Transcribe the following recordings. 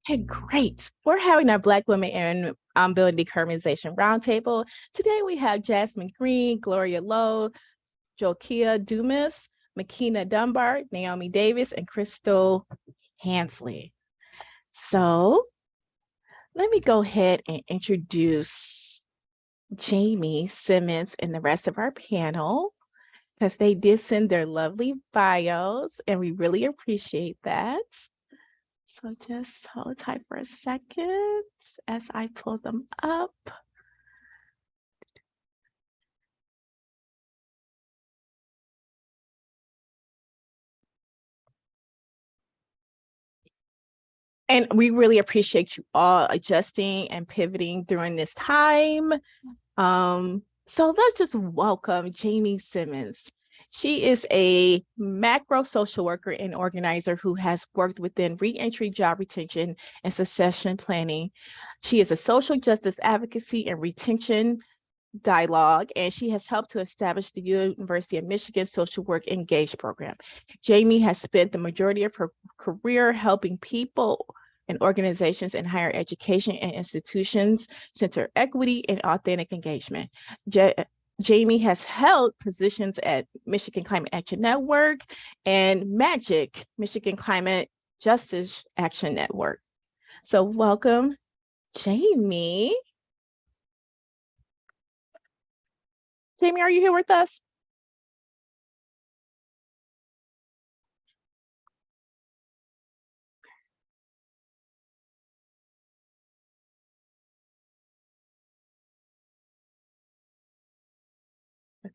Okay, great. We're having our Black Women in Building Decarbonization Roundtable. Today we have Jasmine Green, Gloria Lowe, Jokia Dumas, McKenna Dunbar, Naomi Davis, and Kristal Hansley. So let me go ahead and introduce Jamie, Simmons, and the rest of our panel, because they did send their lovely bios, and we really appreciate that. So just hold tight for a second as I pull them up. And we really appreciate you all adjusting and pivoting during this time. So let's just welcome Jamie Simmons. She is a macro social worker and organizer who has worked within reentry, job retention, and succession planning. She is a social justice advocacy and retention dialogue, and she has helped to establish the University of Michigan Social Work Engage program. Jamie has spent the majority of her career helping people and organizations in higher education and institutions center equity and authentic engagement. Jamie has held positions at Michigan Climate Action Network and MAGIC, Michigan Climate Justice Action Network. So welcome, Jamie. Jamie, are you here with us?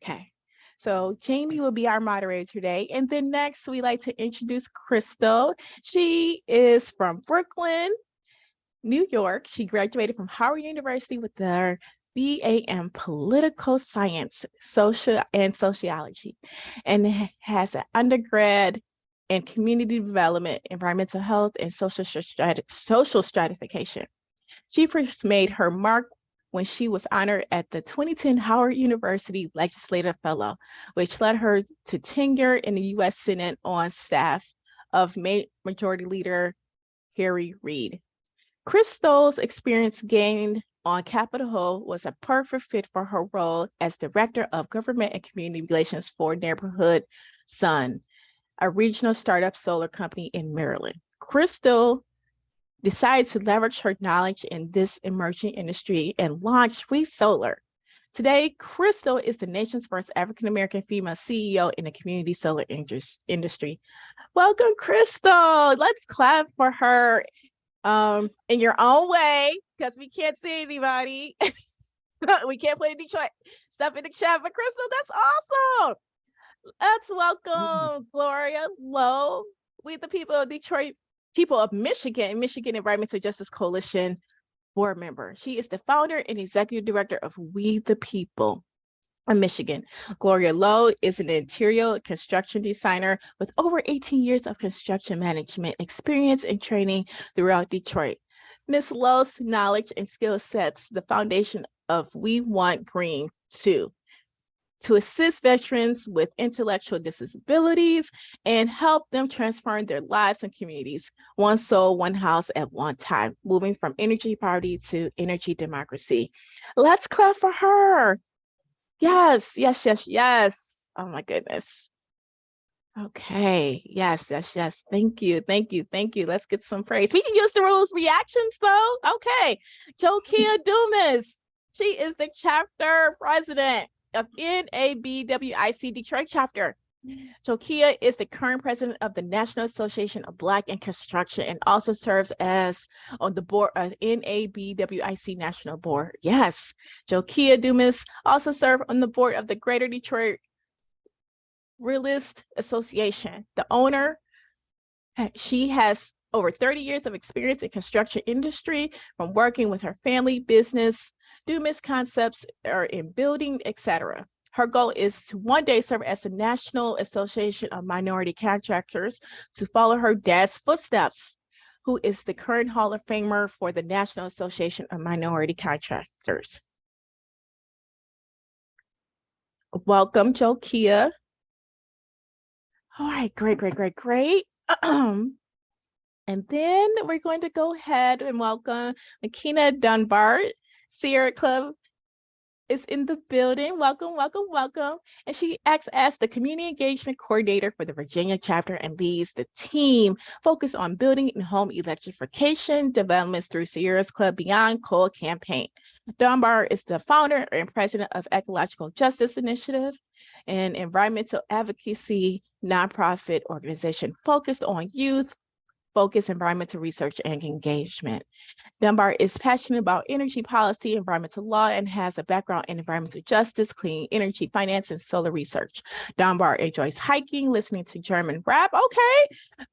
Okay, so Jamie will be our moderator today. And then next, we like to introduce Kristal. She is from Brooklyn, New York. She graduated from Howard University with her BA in political science, social and sociology, and has an undergrad in community development, environmental health, and social stratification. She first made her mark when she was honored at the 2010 Howard University Legislative Fellow, which led her to tenure in the U.S. Senate on staff of Majority Leader Harry Reid. Kristal's experience gained on Capitol Hill was a perfect fit for her role as Director of Government and Community Relations for Neighborhood Sun, a regional startup solar company in Maryland. Kristal decided to leverage her knowledge in this emerging industry and launch WeSolar. Today, Kristal is the nation's first African-American female CEO in the community solar industry. Welcome, Kristal. Let's clap for her in your own way, because we can't see anybody. We can't play Detroit stuff in the chat, but Kristal, that's awesome. Let's welcome Gloria Lowe. We the people of Detroit, people of Michigan Environmental Justice Coalition board member. She is the founder and executive director of We the People of Michigan. Gloria Lowe is an interior construction designer with over 18 years of construction management experience and training throughout Detroit. Ms. Lowe's knowledge and skill sets the foundation of We Want Green too, to assist veterans with intellectual disabilities and help them transform their lives and communities, one soul, one house at one time, moving from energy poverty to energy democracy. Let's clap for her. Yes, yes, yes, yes. Oh my goodness. Okay, yes, yes, yes. Thank you, thank you, thank you. Let's get some praise. We can use the rules reactions though. Okay, Jokia Dumas. She is the chapter president of MWBDC Detroit chapter. Jokia is the current president of the National Association of Black in Construction and also serves as on the board of MWBDC National Board. Yes, Jokia Dumas also served on the board of the Greater Detroit Realist Association. The owner, she has over 30 years of experience in construction industry from working with her family business. Dumas concepts are in building, etc. Her goal is to one day serve as the National Association of Minority Contractors, to follow her dad's footsteps, who is the current Hall of Famer for the National Association of Minority Contractors. Welcome, Jokia. All right, great, great, great, great. And then we're going to go ahead and welcome McKenna Dunbar. Sierra Club is in the building. Welcome, welcome, welcome. And she acts as the community engagement coordinator for the Virginia chapter and leads the team focused on building and home electrification developments through Sierra's Club Beyond Coal campaign. Dunbar is the founder and president of Ecological Justice Initiative, an environmental advocacy nonprofit organization focused on youth-focused environmental research and engagement. Dunbar is passionate about energy policy, environmental law, and has a background in environmental justice, clean energy, finance, and solar research. Dunbar enjoys hiking, listening to German rap,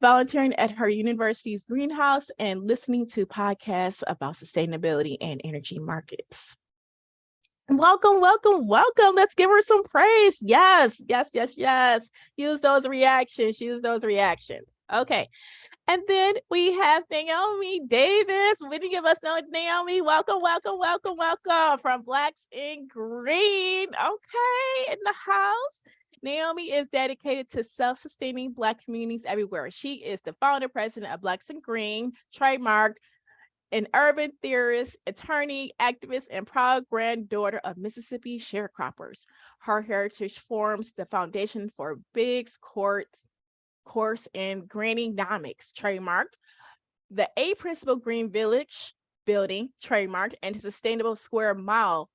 volunteering at her university's greenhouse, and listening to podcasts about sustainability and energy markets. Welcome, welcome, welcome. Let's give her some praise. Yes, yes, yes, yes. Use those reactions, use those reactions. Okay. And then we have Naomi Davis. Would you give us Naomi? Welcome, welcome, welcome, welcome from Blacks in Green. Okay, in the house. Naomi is dedicated to self-sustaining Black communities everywhere. She is the founder, president of Blacks in Green, trademarked, an urban theorist, attorney, activist, and proud granddaughter of Mississippi sharecroppers. Her heritage forms the foundation for Biggs course in Greeneconomics, trademarked, the A Principal Green Village building, trademarked, and the Sustainable Square Mile,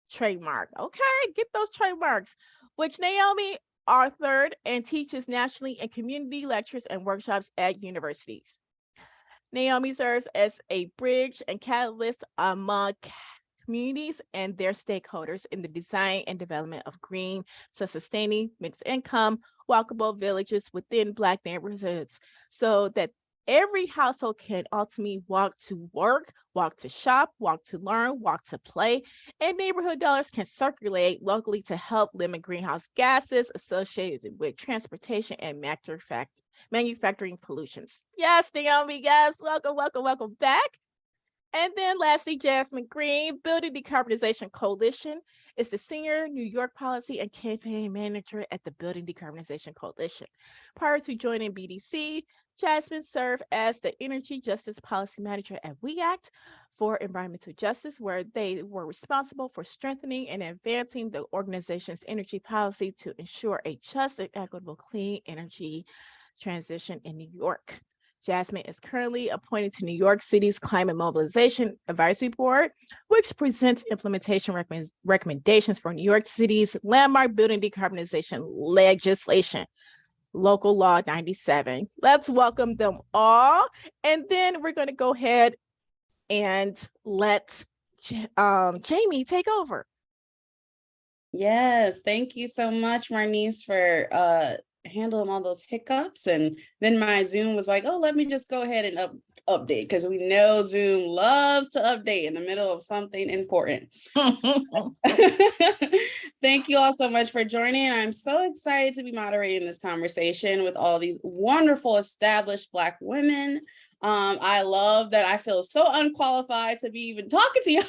trademark. Okay, get those trademarks, which Naomi authored and teaches nationally in community lectures and workshops at universities. Naomi serves as a bridge and catalyst among communities and their stakeholders in the design and development of green, self-sustaining, mixed income, walkable villages within Black neighborhoods so that every household can ultimately walk to work, walk to shop, walk to learn, walk to play, and neighborhood dollars can circulate locally to help limit greenhouse gases associated with transportation and manufacturing pollutions. Yes, Naomi, yes, welcome, welcome, welcome back. And then lastly, Jasmine Green, Building Decarbonization Coalition, is the Senior New York Policy and Campaign Manager at the Building Decarbonization Coalition. Prior to joining BDC, Jasmine served as the Energy Justice Policy Manager at WEACT for Environmental Justice, where they were responsible for strengthening and advancing the organization's energy policy to ensure a just and equitable clean energy transition in New York. Jasmine is currently appointed to New York City's Climate Mobilization Advisory Board, which presents implementation recommendations for New York City's landmark building decarbonization legislation, Local Law 97. Let's welcome them all. And then we're going to go ahead and let Jamie take over. Yes, thank you so much, Marnice, for handling all those hiccups. And then my Zoom was like, oh, let me just go ahead and update, because we know Zoom loves to update in the middle of something important. Thank you all so much for joining. I'm so excited to be moderating this conversation with all these wonderful established Black women. I love that I feel so unqualified to be even talking to you,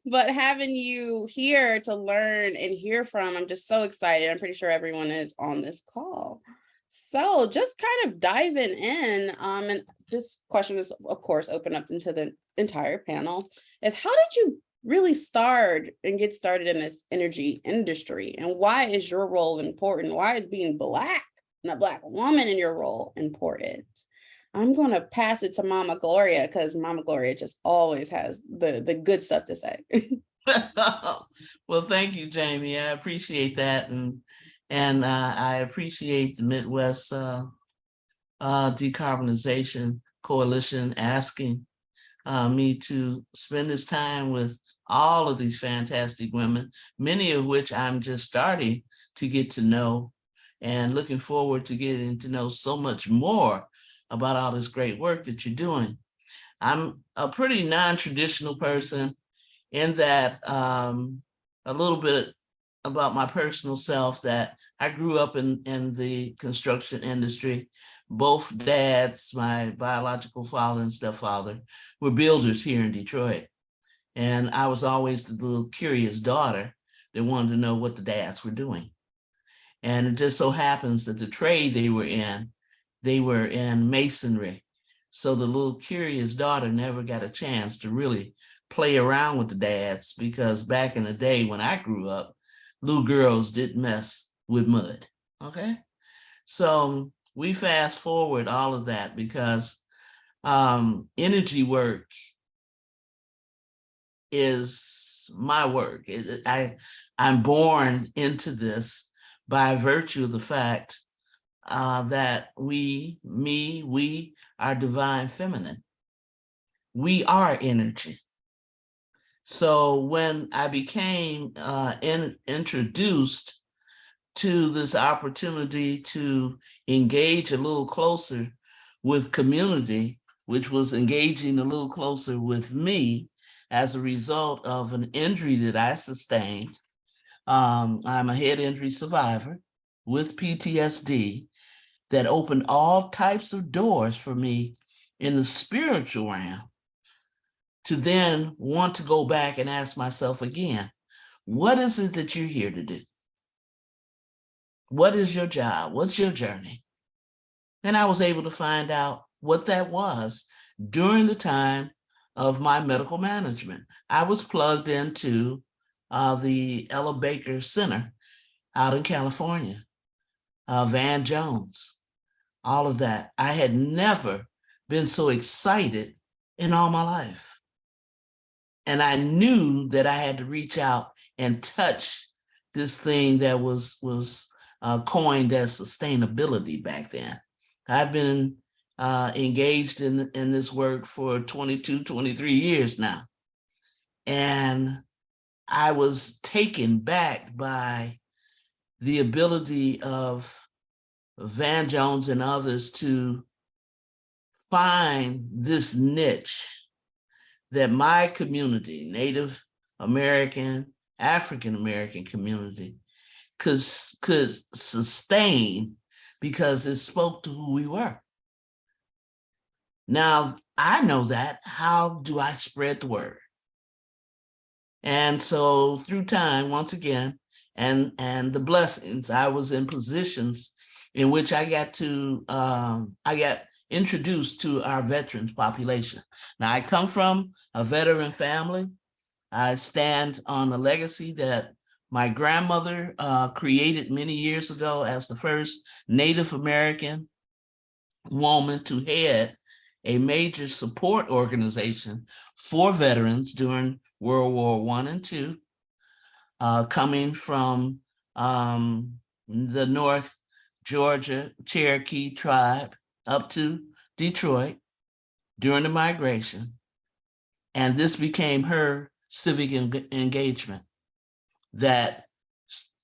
but having you here to learn and hear from, I'm just so excited. I'm pretty sure everyone is on this call. So just kind of diving in, and this question is, of course, open up into the entire panel, is how did you really start and get started in this energy industry? And why is your role important? Why is being Black and a Black woman in your role important? I'm going to pass it to Mama Gloria, because Mama Gloria just always has the good stuff to say. Well, thank you, Jamie. I appreciate that. And I appreciate the Midwest Decarbonization Coalition asking me to spend this time with all of these fantastic women, many of which I'm just starting to get to know, and looking forward to getting to know so much more about all this great work that you're doing. I'm a pretty non-traditional person in that a little bit about my personal self, that I grew up in the construction industry. Both dads, my biological father and stepfather, were builders here in Detroit. And I was always the little curious daughter that wanted to know what the dads were doing. And it just so happens that the trade they were in, they were in masonry. So the little curious daughter never got a chance to really play around with the dads, because back in the day when I grew up, little girls didn't mess with mud, okay? So we fast forward all of that because energy work is my work. I'm born into this by virtue of the fact that we are divine feminine. We are energy. So when I became introduced to this opportunity to engage a little closer with community, which was engaging a little closer with me as a result of an injury that I sustained. I'm a head injury survivor with PTSD that opened all types of doors for me in the spiritual realm, to then want to go back and ask myself again, what is it that you're here to do? What is your job? What's your journey? And I was able to find out what that was during the time of my medical management. I was plugged into the Ella Baker Center out in California, Van Jones, all of that. I had never been so excited in all my life. And I knew that I had to reach out and touch this thing that was coined as sustainability back then. I've been engaged in this work for 22, 23 years now. And I was taken back by the ability of Van Jones and others to find this niche that my community, Native American, African American community, could sustain, because it spoke to who we were. Now, I know that. How do I spread the word? And so through time, once again, and the blessings, I was in positions in which I got introduced to our veterans population. Now, I come from a veteran family. I stand on the legacy that my grandmother created many years ago as the first Native American woman to head a major support organization for veterans during World War I and II, coming from the North Georgia Cherokee tribe up to Detroit during the migration. And this became her civic engagement, that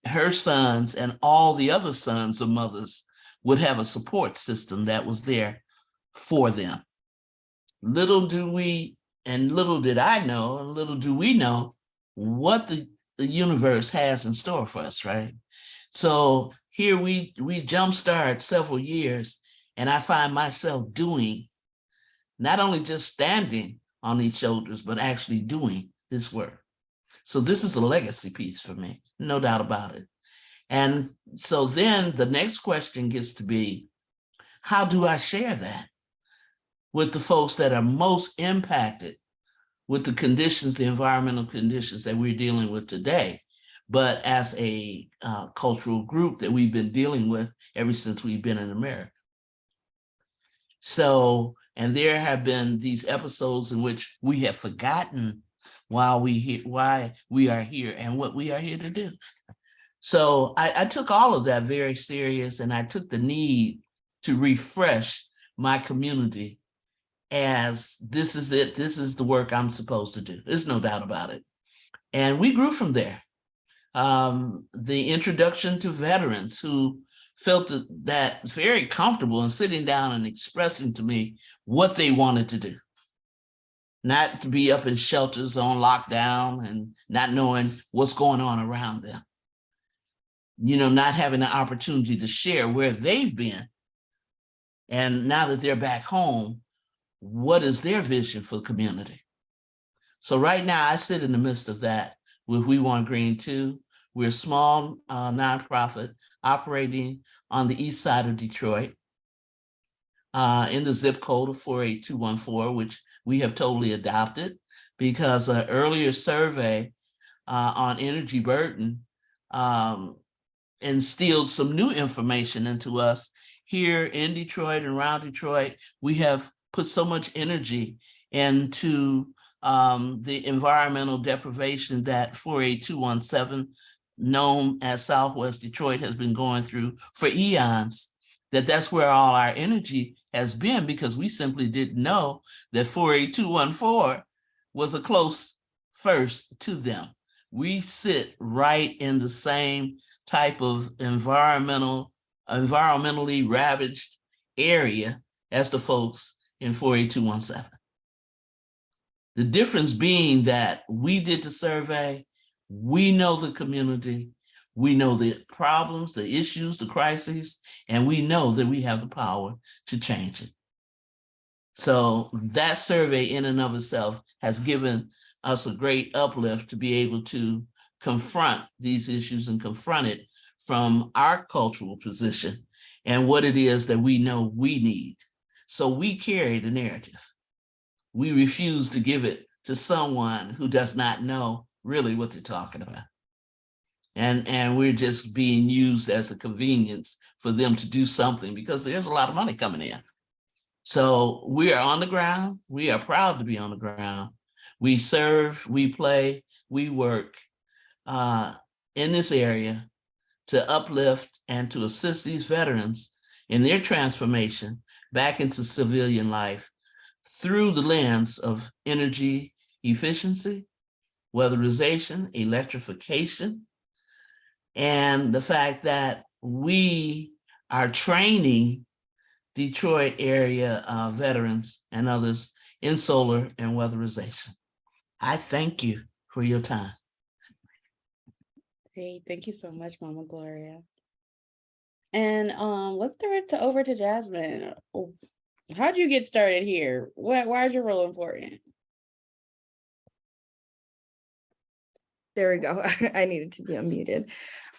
her sons and all the other sons of mothers would have a support system that was there for them. Little do we, and little did I know, and little do we know what the universe has in store for us, right? So here we jumpstart several years, and I find myself doing, not only just standing on these shoulders, but actually doing this work. So this is a legacy piece for me, no doubt about it. And so then the next question gets to be, how do I share that with the folks that are most impacted with the conditions, the environmental conditions that we're dealing with today, but as a cultural group that we've been dealing with ever since we've been in America? So, and there have been these episodes in which we have forgotten why we are here and what we are here to do. So I took all of that very serious, and I took the need to refresh my community as this is it, this is the work I'm supposed to do. There's no doubt about it. And we grew from there. The introduction to veterans who felt that very comfortable in sitting down and expressing to me what they wanted to do. Not to be up in shelters on lockdown and not knowing what's going on around them. You know, not having the opportunity to share where they've been. And now that they're back home, what is their vision for the community? So right now I sit in the midst of that with We Want Green Too. We're a small nonprofit operating on the east side of Detroit. in the zip code of 48214, which we have totally adopted because an earlier survey on energy burden instilled some new information into us. Here in Detroit and around Detroit, we have put so much energy into the environmental deprivation that 48217, known as Southwest Detroit, has been going through for eons. That's where all our energy has been, because we simply didn't know that 48214 was a close first to them. We sit right in the same type of environmentally ravaged area as the folks in 48217. The difference being that we did the survey, we know the community, we know the problems, the issues, the crises, and we know that we have the power to change it. So that survey in and of itself has given us a great uplift to be able to confront these issues and confront it from our cultural position and what it is that we know we need. So we carry the narrative. We refuse to give it to someone who does not know really what they're talking about. And we're just being used as a convenience for them to do something because there's a lot of money coming in. So we are on the ground. We are proud to be on the ground. We serve, we play, we work in this area to uplift and to assist these veterans in their transformation back into civilian life through the lens of energy efficiency, weatherization, electrification, and the fact that we are training Detroit area veterans and others in solar and weatherization. I thank you for your time. Great, thank you so much, Mama Gloria. And let's throw it over to Jasmine. How'd you get started here? Why is your role important? There we go. I needed to be unmuted.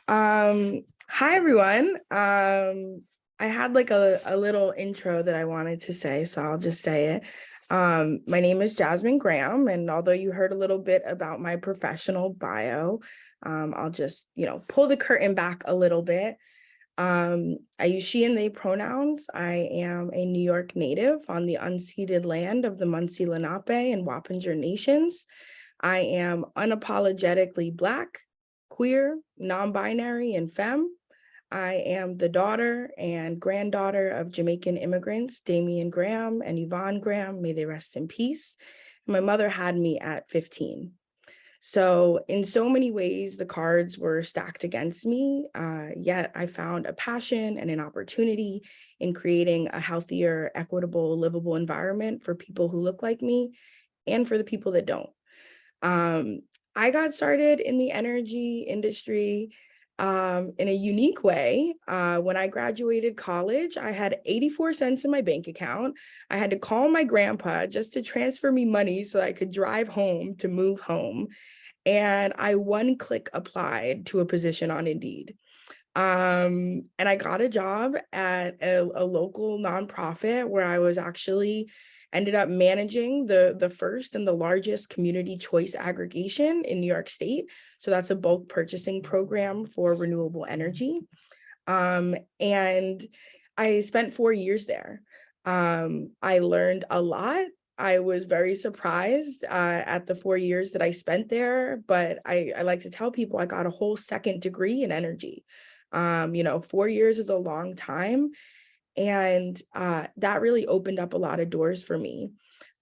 Hi, everyone. I had like a little intro that I wanted to say, so I'll just say it. My name is Jasmine Graham, and although you heard a little bit about my professional bio, I'll just, pull the curtain back a little bit. I use she and they pronouns. I am a New York native on the unceded land of the Munsee Lenape and Wappinger nations. I am unapologetically Black, queer, non-binary, and femme. I am the daughter and granddaughter of Jamaican immigrants, Damian Graham and Yvonne Graham, may they rest in peace. My mother had me at 15. So in so many ways, the cards were stacked against me, yet I found a passion and an opportunity in creating a healthier, equitable, livable environment for people who look like me and for the people that don't. I got started in the energy industry in a unique way. When I graduated college, I had 84 cents in my bank account. I had to call my grandpa just to transfer me money so I could drive home to move home. And I one-click applied to a position on Indeed. And I got a job at a local nonprofit where I was actually ended up managing the first and the largest community choice aggregation in New York State. So that's a bulk purchasing program for renewable energy. And I spent 4 years there. I learned a lot. I was very surprised at the 4 years that I spent there, but I like to tell people I got a whole second degree in energy. 4 years is a long time. And that really opened up a lot of doors for me.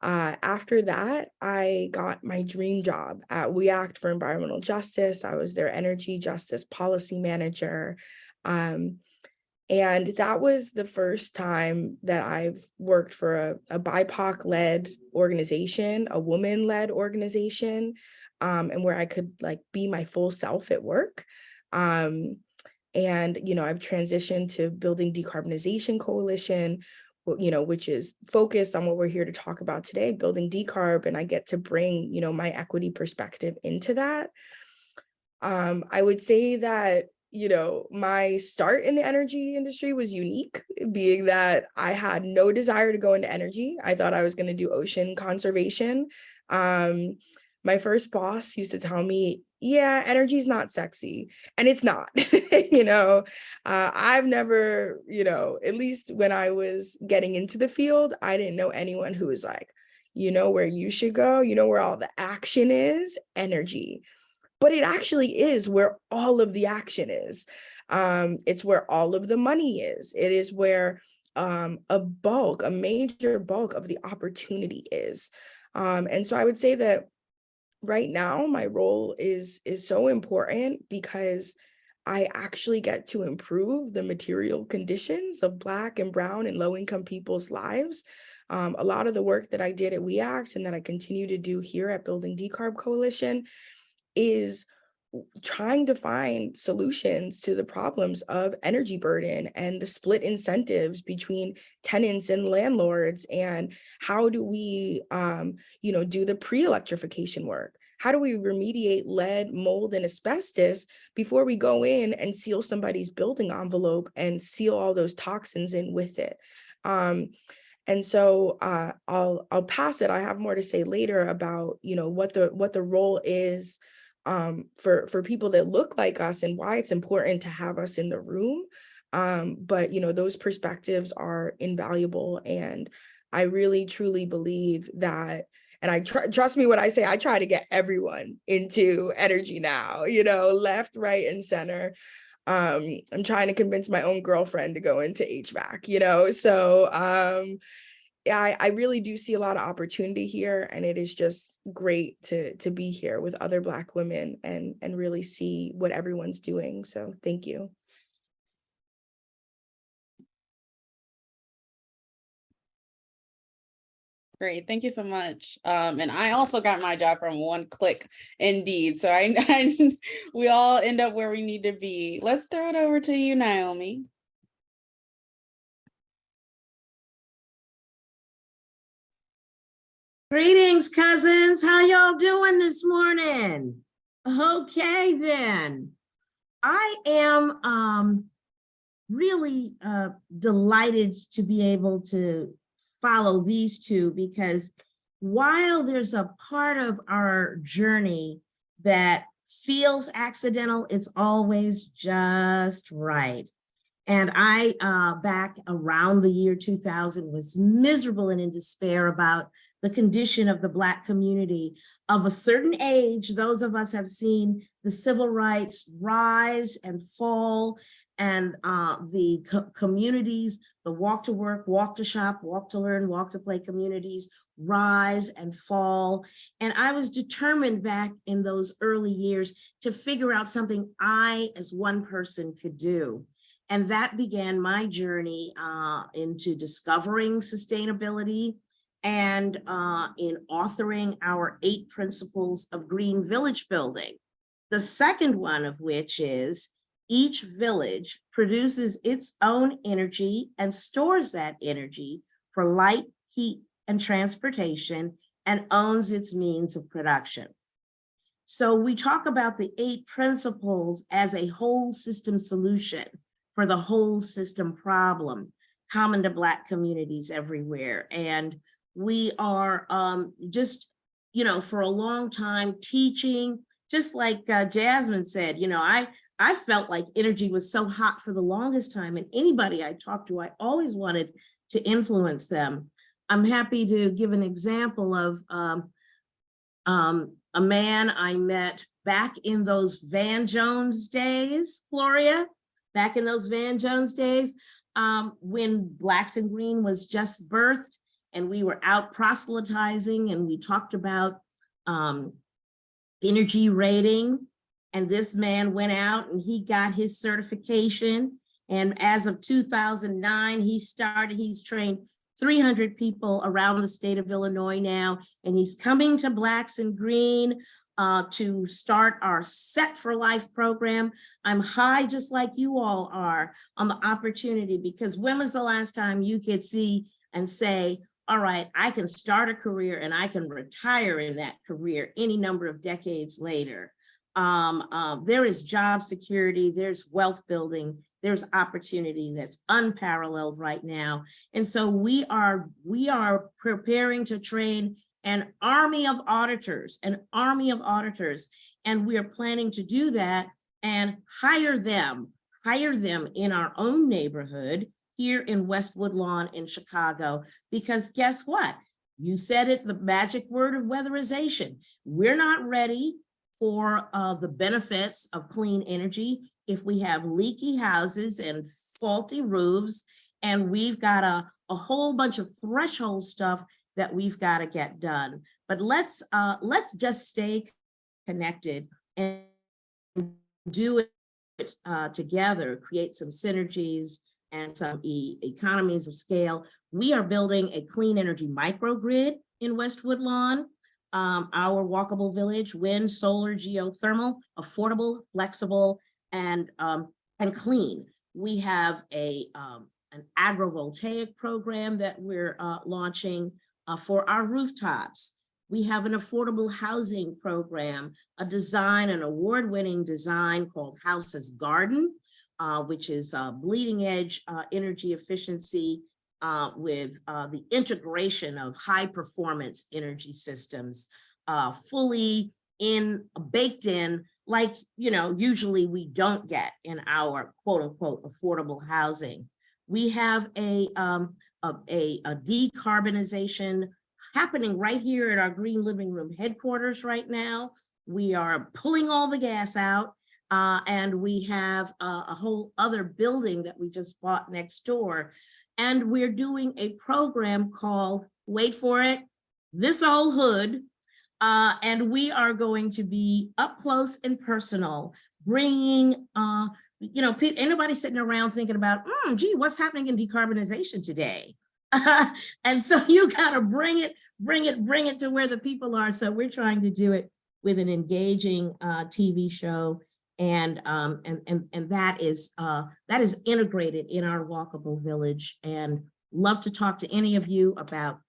After that, I got my dream job at We Act for Environmental Justice. I was their energy justice policy manager. And that was the first time that I've worked for a BIPOC-led organization, a woman-led organization, and where I could be my full self at work. And, I've transitioned to Building Decarbonization Coalition, which is focused on what we're here to talk about today, building decarb, and I get to bring, my equity perspective into that. I would say that my start in the energy industry was unique, being that I had no desire to go into energy. I thought I was going to do ocean conservation. My first boss used to tell me, yeah, energy is not sexy. And it's not. I've never, at least when I was getting into the field, I didn't know anyone who was like, where you should go, where all the action is, energy. But it actually is where all of the action is. It's where all of the money is. It is where a major bulk of the opportunity is. And so I would say that right now, my role is so important because I actually get to improve the material conditions of Black and Brown and low-income people's lives. A lot of the work that I did at We Act and that I continue to do here at Building Decarb Coalition is trying to find solutions to the problems of energy burden and the split incentives between tenants and landlords. And how do we, do the pre-electrification work? How do we remediate lead, mold, and asbestos before we go in and seal somebody's building envelope and seal all those toxins in with it? And so I'll pass it. I have more to say later about what the role is for people that look like us and why it's important to have us in the room. But those perspectives are invaluable, and I really truly believe that. And I trust me when I say I try to get everyone into energy now, left, right, and center. I'm trying to convince my own girlfriend to go into HVAC, so I really do see a lot of opportunity here, and it is just great to be here with other Black women and really see what everyone's doing. So thank you. Great, thank you so much. And I also got my job from one click, indeed. So we all end up where we need to be. Let's throw it over to you, Naomi. Greetings, cousins. How y'all doing this morning? Okay, then. I am really delighted to be able to follow these two, because while there's a part of our journey that feels accidental, it's always just right. And I, back around the year 2000, was miserable and in despair about the condition of the Black community of a certain age. Those of us have seen the civil rights rise and fall, and the communities, the walk to work, walk to shop, walk to learn, walk to play communities rise and fall. And I was determined back in those early years to figure out something I, as one person, could do. And that began my journey into discovering sustainability and in authoring our 8 principles of green village building. The second one of which is each village produces its own energy and stores that energy for light, heat, and transportation, and owns its means of production. So we talk about the 8 principles as a whole system solution for the whole system problem, common to Black communities everywhere. And we are just, for a long time teaching, just like Jasmine said, I felt like energy was so hot for the longest time, and anybody I talked to, I always wanted to influence them. I'm happy to give an example of a man I met back in those Van Jones days, Gloria, back in those Van Jones days, when Blacks in Green was just birthed, and we were out proselytizing, and we talked about energy rating. And this man went out and he got his certification. And as of 2009, he's trained 300 people around the state of Illinois now, and he's coming to Blacks in Green to start our Set for Life program. I'm high, just like you all are, on the opportunity, because when was the last time you could see and say, all right, I can start a career and I can retire in that career any number of decades later? There is job security, there's wealth building, there's opportunity that's unparalleled right now. And so we are preparing to train an army of auditors, and we are planning to do that and hire them in our own neighborhood here in Westwood Lawn in Chicago, because guess what? You said it's the magic word of weatherization. We're not ready for the benefits of clean energy if we have leaky houses and faulty roofs, and we've got a whole bunch of threshold stuff that we've got to get done. But let's just stay connected and do it together, create some synergies and some economies of scale. We are building a clean energy microgrid in Westwood Lawn. Our walkable village, wind, solar, geothermal, affordable, flexible, and clean. We have an agrivoltaic program that we're launching for our rooftops. We have an affordable housing program, an award-winning design called House as Garden, which is bleeding edge energy efficiency with the integration of high performance energy systems, fully baked in, like, usually we don't get in our quote unquote affordable housing. We have a decarbonization happening right here at our Green Living Room headquarters right now. We are pulling all the gas out, and we have a whole other building that we just bought next door. And we're doing a program called, wait for it, This Old Hood. And we are going to be up close and personal, bringing, ain't nobody sitting around thinking about, gee, what's happening in decarbonization today? And so you gotta bring it to where the people are. So we're trying to do it with an engaging TV show, and that is integrated in our walkable village. And love to talk to any of you about,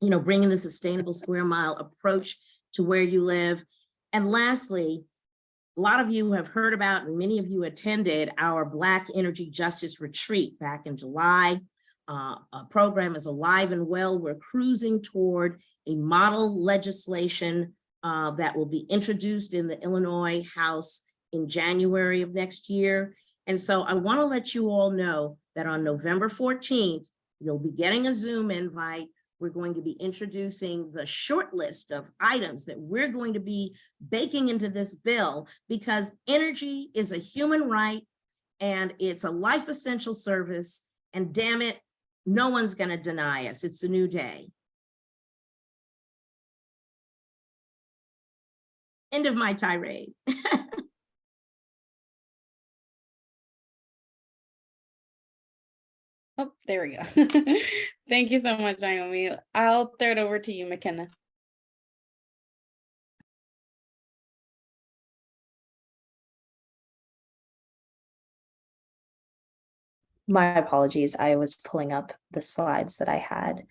bringing the sustainable square mile approach to where you live. And lastly, a lot of you have heard about, and many of you attended our Black Energy Justice Retreat back in July. A program is alive and well. We're cruising toward a model legislation that will be introduced in the Illinois House in January of next year. And so I want to let you all know that on November 14th, you'll be getting a Zoom invite. We're going to be introducing the short list of items that we're going to be baking into this bill, because energy is a human right and it's a life essential service. And damn it, no one's going to deny us. It's a new day. End of my tirade. Oh, there we go. Thank you so much, Naomi. I'll throw it over to you, McKenna. My apologies. I was pulling up the slides that I had.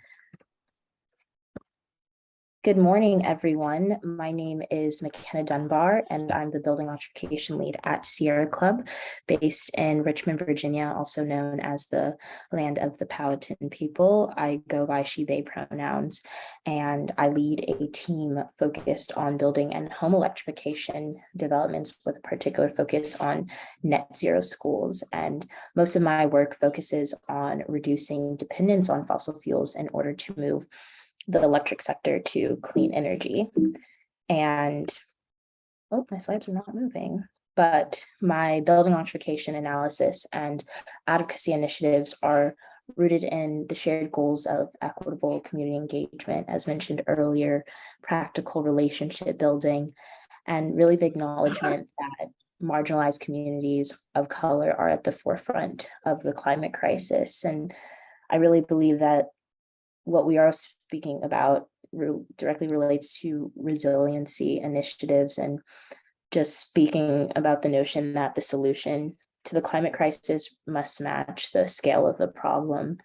Good morning, everyone. My name is McKenna Dunbar, and I'm the Building Electrification Lead at Sierra Club, based in Richmond, Virginia, also known as the land of the Powhatan people. I go by she, they pronouns, and I lead a team focused on building and home electrification developments with a particular focus on net zero schools. And most of my work focuses on reducing dependence on fossil fuels in order to move the electric sector to clean energy. And, oh, my slides are not moving, but my building electrification analysis and advocacy initiatives are rooted in the shared goals of equitable community engagement, as mentioned earlier, practical relationship building, and really the acknowledgement that marginalized communities of color are at the forefront of the climate crisis. And I really believe that what we are speaking about directly relates to resiliency initiatives, and just speaking about the notion that the solution to the climate crisis must match the scale of the problem.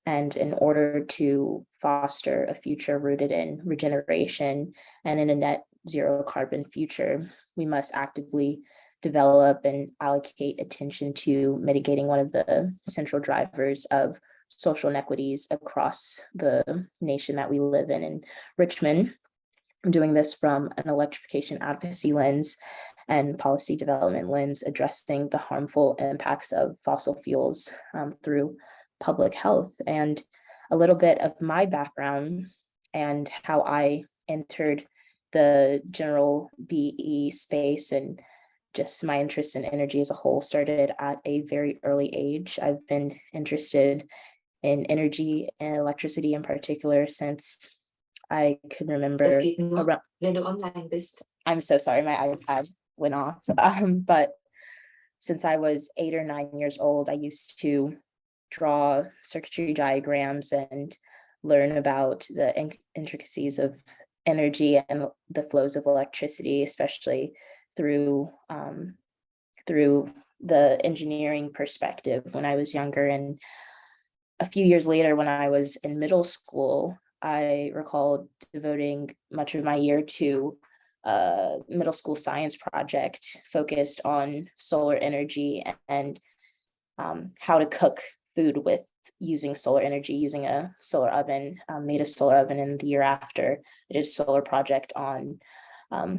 And in order to foster a future rooted in regeneration and in a net zero carbon future, we must actively develop and allocate attention to mitigating one of the central drivers of social inequities across the nation that we live in Richmond. I'm doing this from an electrification advocacy lens and policy development lens, addressing the harmful impacts of fossil fuels through public health. And a little bit of my background and how I entered the general BE space and just my interest in energy as a whole started at a very early age. I've been interested in energy and electricity in particular since I could remember around. I'm so sorry, my iPad went off. But since I was 8 or 9 years old, I used to draw circuitry diagrams and learn about the intricacies of energy and the flows of electricity, especially through the engineering perspective when I was younger. And a few years later, when I was in middle school, I recall devoting much of my year to a middle school science project focused on solar energy and how to cook food with using solar energy, using a solar oven, made a solar oven. And the year after, I did a solar project on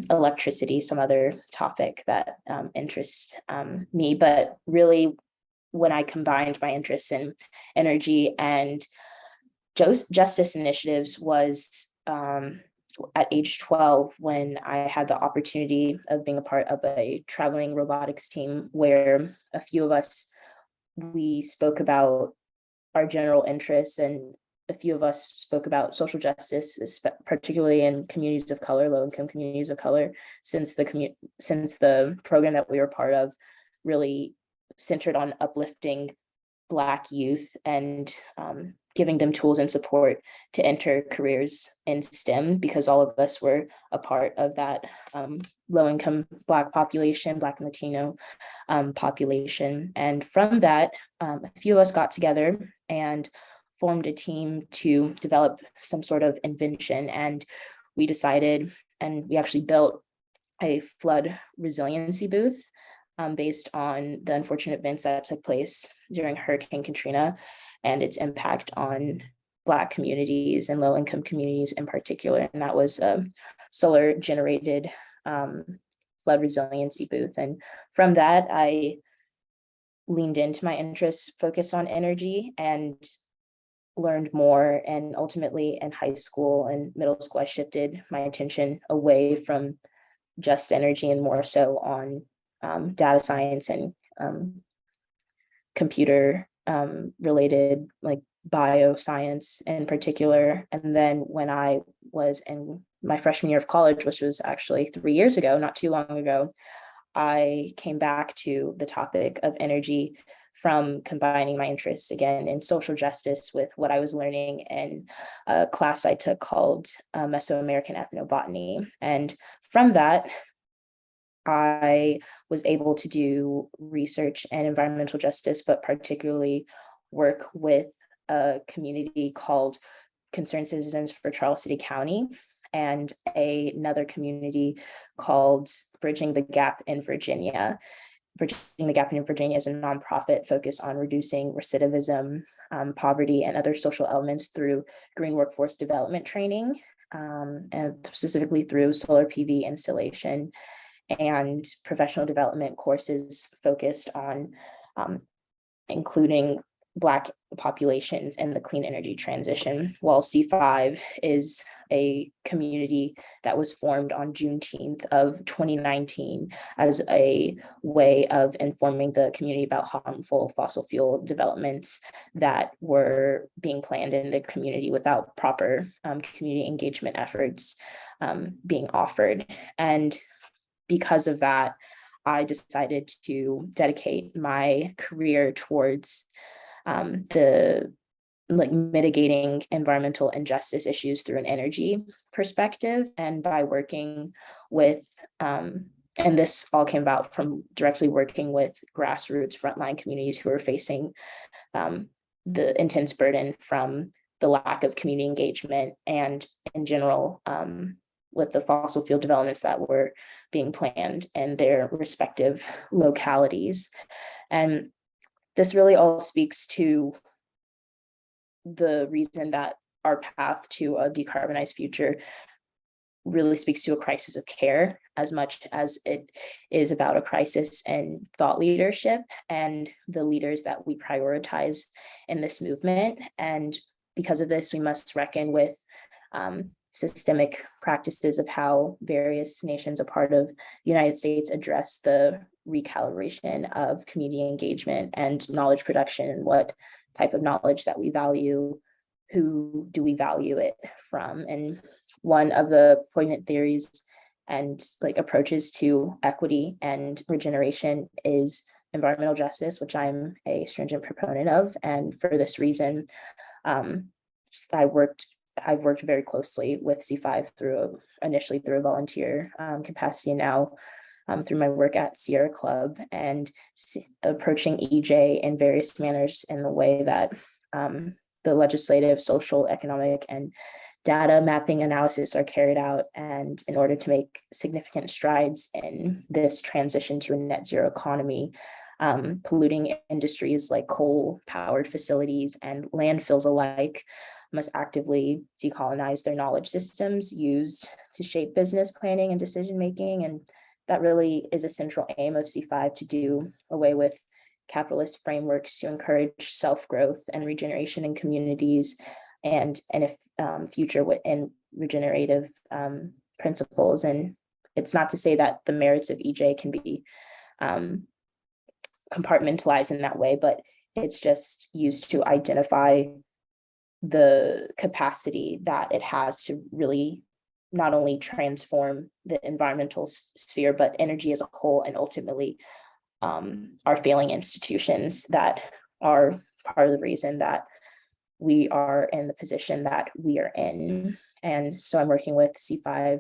electricity, some other topic that interests me. But really, when I combined my interest in energy and justice initiatives was at age 12 when I had the opportunity of being a part of a traveling robotics team where a few of us, we spoke about our general interests, and a few of us spoke about social justice, particularly in communities of color, low-income communities of color, since the program that we were part of really centered on uplifting Black youth and giving them tools and support to enter careers in STEM, because all of us were a part of that low-income Black population, Black and Latino population. And from that, a few of us got together and formed a team to develop some sort of invention. And we decided, and we actually built a flood resiliency booth based on the unfortunate events that took place during Hurricane Katrina and its impact on Black communities and low-income communities in particular. And that was a solar generated flood resiliency booth. And from that, I leaned into my interests, focused on energy, and learned more. And ultimately in high school and middle school, I shifted my attention away from just energy and more so on data science and computer related, like bioscience in particular. And then when I was in my freshman year of college, which was actually 3 years ago, not too long ago, I came back to the topic of energy from combining my interests again in social justice with what I was learning in a class I took called Mesoamerican Ethnobotany. And from that, I was able to do research in environmental justice, but particularly work with a community called Concerned Citizens for Charles City County and another community called Bridging the Gap in Virginia. Bridging the Gap in Virginia is a nonprofit focused on reducing recidivism, poverty, and other social elements through green workforce development training, and specifically through solar PV installation and professional development courses focused on including Black populations in the clean energy transition, while C5 is a community that was formed on Juneteenth of 2019 as a way of informing the community about harmful fossil fuel developments that were being planned in the community without proper community engagement efforts being offered. And because of that, I decided to dedicate my career towards mitigating environmental injustice issues through an energy perspective. And by working with, and this all came about from directly working with grassroots frontline communities who are facing the intense burden from the lack of community engagement and in general, with the fossil fuel developments that were being planned in their respective localities. And this really all speaks to the reason that our path to a decarbonized future really speaks to a crisis of care as much as it is about a crisis in thought leadership and the leaders that we prioritize in this movement. And because of this, we must reckon with systemic practices of how various nations a part of the United States address the recalibration of community engagement and knowledge production, and what type of knowledge that we value, who do we value it from. And one of the poignant theories and like approaches to equity and regeneration is environmental justice, which I'm a stringent proponent of. And for this reason, I've worked very closely with C5 initially through a volunteer capacity, and now through my work at Sierra Club, and approaching EJ in various manners in the way that the legislative, social, economic, and data mapping analysis are carried out. And in order to make significant strides in this transition to a net zero economy, polluting industries like coal-powered facilities and landfills alike must actively decolonize their knowledge systems used to shape business planning and decision-making. And that really is a central aim of C5, to do away with capitalist frameworks to encourage self-growth and regeneration in communities, and if future and regenerative principles. And it's not to say that the merits of EJ can be compartmentalized in that way, but it's just used to identify the capacity that it has to really not only transform the environmental sphere, but energy as a whole, and ultimately our failing institutions that are part of the reason that we are in the position that we are in. And so I'm working with C5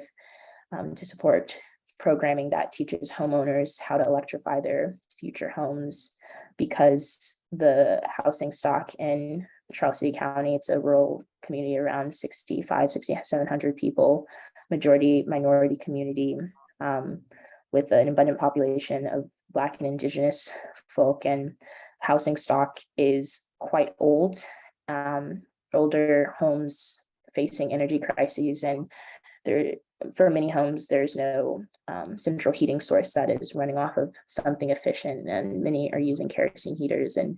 to support programming that teaches homeowners how to electrify their future homes, because the housing stock in Charles City County, it's a rural community around 6,700 people, majority minority community, with an abundant population of Black and Indigenous folk, and housing stock is quite old. Older homes facing energy crises, and for many homes there's no central heating source that is running off of something efficient, and many are using kerosene heaters, and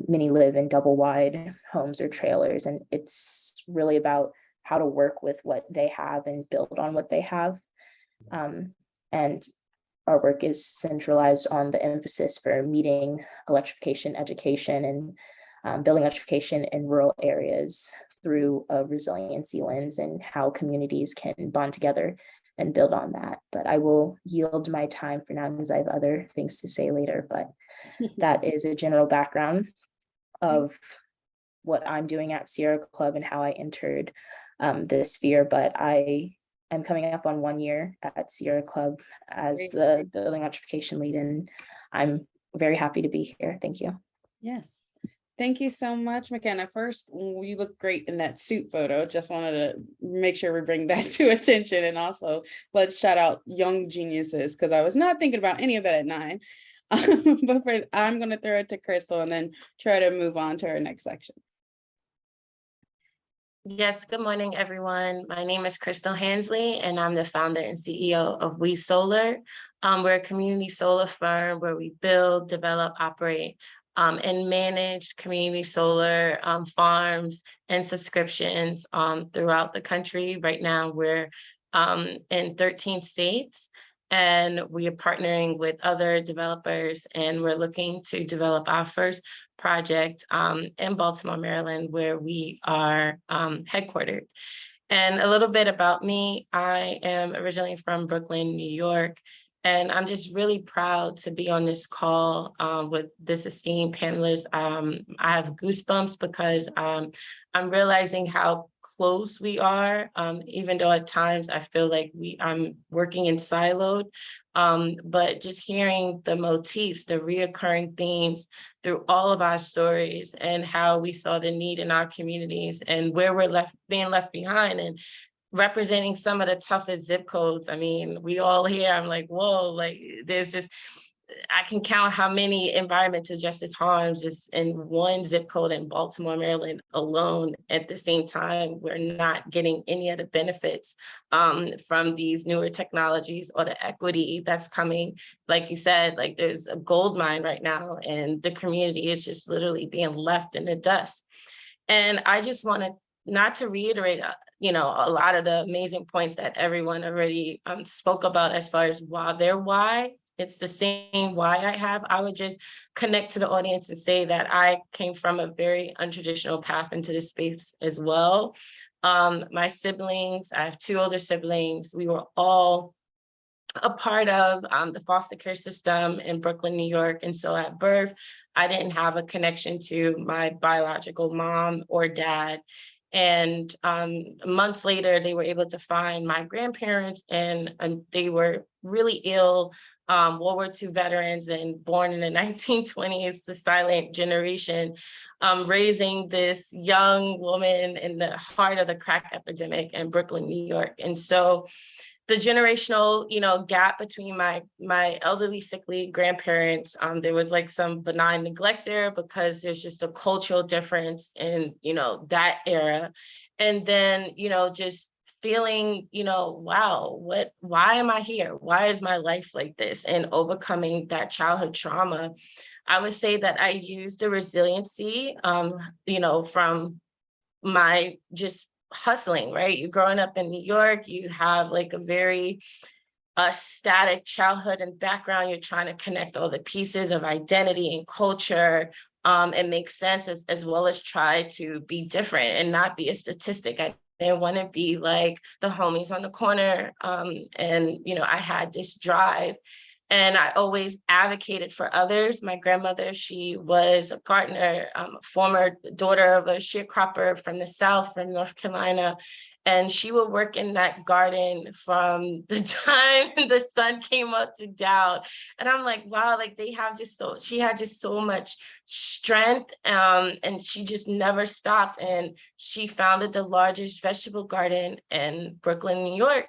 many live in double wide homes or trailers. And it's really about how to work with what they have and build on what they have. And our work is centralized on the emphasis for meeting electrification education and building electrification in rural areas through a resiliency lens, and how communities can bond together and build on that. But I will yield my time for now, because I have other things to say later. But that is a general background of what I'm doing at Sierra Club and how I entered this sphere. But I am coming up on 1 year at Sierra Club as the building electrification lead, and I'm very happy to be here. Thank you. Yes. Thank you so much, McKenna. First, you look great in that suit photo. Just wanted to make sure we bring that to attention. And also let's shout out young geniuses, because I was not thinking about any of that at 9. But I'm going to throw it to Kristal and then try to move on to our next section. Yes, good morning, everyone. My name is Kristal Hansley, and I'm the founder and CEO of WeSolar. We're a community solar firm where we build, develop, operate, and manage community solar farms and subscriptions throughout the country. Right now, we're in 13 states, and we are partnering with other developers, and we're looking to develop our first project in Baltimore, Maryland, where we are headquartered. And a little bit about me: I am originally from Brooklyn, New York, and I'm just really proud to be on this call with this esteemed panelist. I have goosebumps because I'm realizing how close we are, even though at times I feel like I'm working in siloed, but just hearing the motifs, the reoccurring themes through all of our stories, and how we saw the need in our communities and where we're being left behind, and representing some of the toughest zip codes. I mean, we all here, I'm like, whoa, like there's just, I can count how many environmental justice harms just in one zip code in Baltimore, Maryland alone. At the same time, we're not getting any of the benefits from these newer technologies or the equity that's coming. Like you said, like there's a gold mine right now and the community is just literally being left in the dust. And I just wanted not to reiterate, you know, a lot of the amazing points that everyone already spoke about as far as why. It's the same why I have. I would just connect to the audience and say that I came from a very untraditional path into this space as well. My siblings, I have 2 older siblings. We were all a part of the foster care system in Brooklyn, New York. And so at birth, I didn't have a connection to my biological mom or dad. And months later, they were able to find my grandparents, and they were really ill. World War II veterans and born in the 1920s, the silent generation, raising this young woman in the heart of the crack epidemic in Brooklyn, New York. And so the generational, you know, gap between my elderly, sickly grandparents, there was like some benign neglect there because there's just a cultural difference in, you know, that era. And then, you know, just feeling, you know, wow, why am I here? Why is my life like this? And overcoming that childhood trauma. I would say that I used the resiliency, you know, from my just hustling, right? You're growing up in New York, you have like a very static childhood and background. You're trying to connect all the pieces of identity and culture and make sense as well as try to be different and not be a statistic. I didn't want to be like the homies on the corner. And, you know, I had this drive and I always advocated for others. My grandmother, she was a gardener, former daughter of a sharecropper from the South, from North Carolina. And she would work in that garden from the time the sun came up to down. And I'm like, wow, like they have just she had just so much strength, and she just never stopped. And she founded the largest vegetable garden in Brooklyn, New York.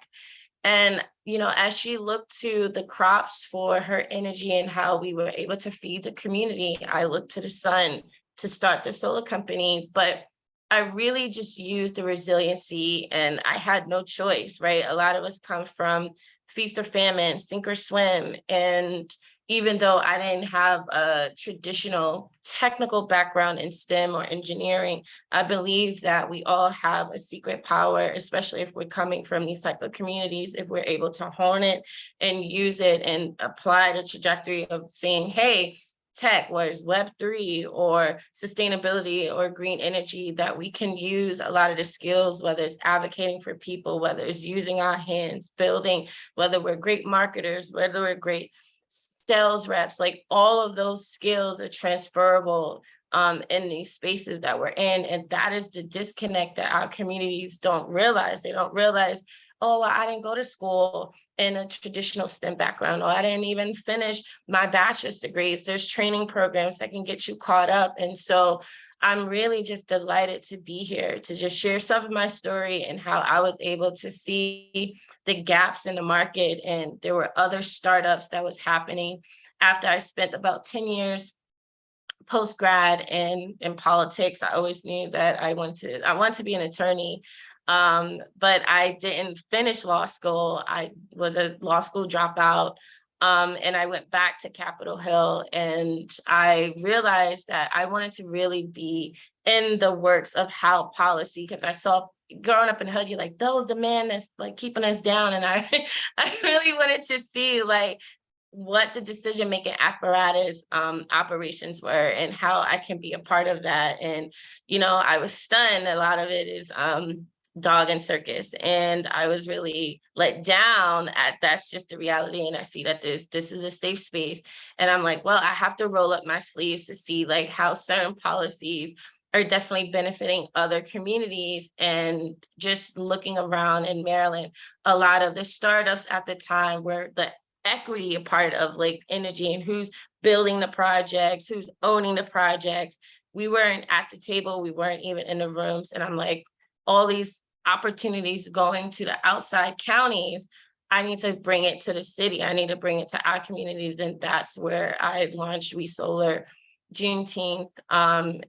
And, you know, as she looked to the crops for her energy and how we were able to feed the community, I looked to the sun to start the solar company. But I really just used the resiliency and I had no choice, right? A lot of us come from feast or famine, sink or swim. And even though I didn't have a traditional technical background in STEM or engineering, I believe that we all have a secret power, especially if we're coming from these type of communities, if we're able to hone it and use it and apply the trajectory of saying, hey, tech, whether it's Web3 or sustainability or green energy, that we can use a lot of the skills, whether it's advocating for people, whether it's using our hands, building, whether we're great marketers, whether we're great sales reps, like all of those skills are transferable in these spaces that we're in. And that is the disconnect that our communities don't realize. They don't realize, oh, well, I didn't go to school in a traditional STEM background, or I didn't even finish my bachelor's degrees. There's training programs that can get you caught up. And so I'm really just delighted to be here to just share some of my story and how I was able to see the gaps in the market. And there were other startups that was happening after I spent about 10 years post-grad in politics. I always knew that I want to be an attorney. But I didn't finish law school. I was a law school dropout. And I went back to Capitol Hill and I realized that I wanted to really be in the works of how policy, because I saw growing up in Hood, you're like, those the man that's like keeping us down. And I really wanted to see like what the decision-making apparatus operations were and how I can be a part of that. And, you know, I was stunned. A lot of it is dog and circus, and I was really let down at that's just the reality. And I see that this is a safe space, and I'm like, well, I have to roll up my sleeves to see like how certain policies are definitely benefiting other communities. And just looking around in Maryland, a lot of the startups at the time were the equity a part of like energy and who's building the projects, who's owning the projects. We weren't at the table, we weren't even in the rooms. And I'm like, all these opportunities going to the outside counties, I need to bring it to the city. I need to bring it to our communities. And that's where I launched WeSolar Juneteenth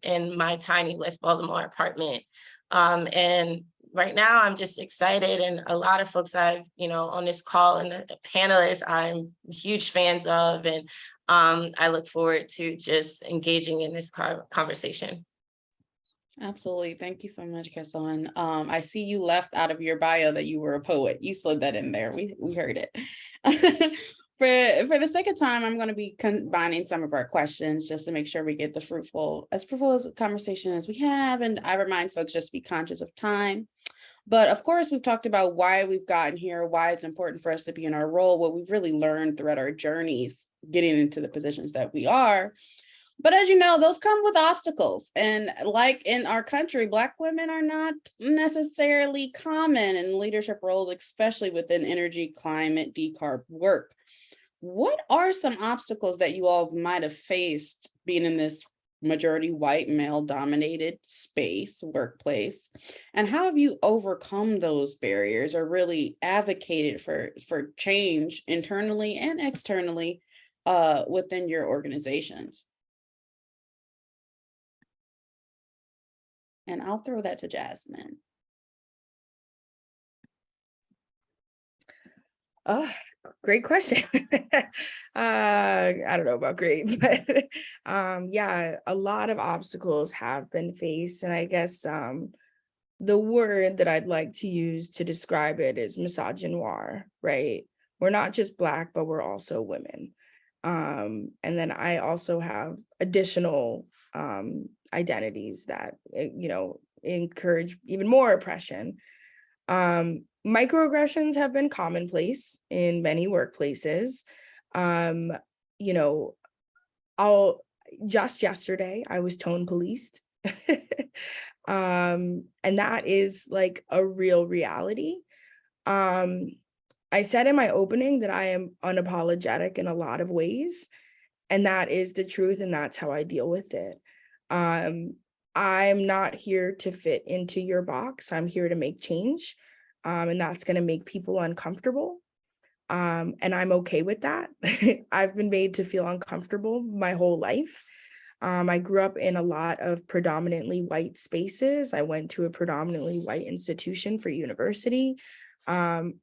in my tiny West Baltimore apartment. And right now I'm just excited. And a lot of folks I've, on this call and the panelists, I'm huge fans of, and I look forward to just engaging in this conversation. Absolutely. Thank you so much, Kristal. And I see you left out of your bio that you were a poet. You slid that in there. We heard it. For the sake of time, I'm going to be combining some of our questions just to make sure we get the fruitful as a conversation as we have. And I remind folks just to be conscious of time. But of course, we've talked about why we've gotten here, why it's important for us to be in our role, what we've really learned throughout our journeys, getting into the positions that we are. But as you know, those come with obstacles. And like in our country, Black women are not necessarily common in leadership roles, especially within energy, climate, decarb work. What are some obstacles that you all might have faced being in this majority white male dominated workplace? And how have you overcome those barriers or really advocated for change internally and externally within your organizations? And I'll throw that to Jasmine. Oh, great question. I don't know about great, but yeah, a lot of obstacles have been faced. And I guess the word that I'd like to use to describe it is misogynoir, right? We're not just Black, but we're also women. And then I also have additional identities that, encourage even more oppression. Microaggressions have been commonplace in many workplaces. Just yesterday, I was tone policed. And that is like a real reality. I said in my opening that I am unapologetic in a lot of ways, and that is the truth, and that's how I deal with it. I'm not here to fit into your box. I'm here to make change, and that's going to make people uncomfortable, and I'm okay with that. I've been made to feel uncomfortable my whole life. I grew up in a lot of predominantly white spaces. I went to a predominantly white institution for university. I'm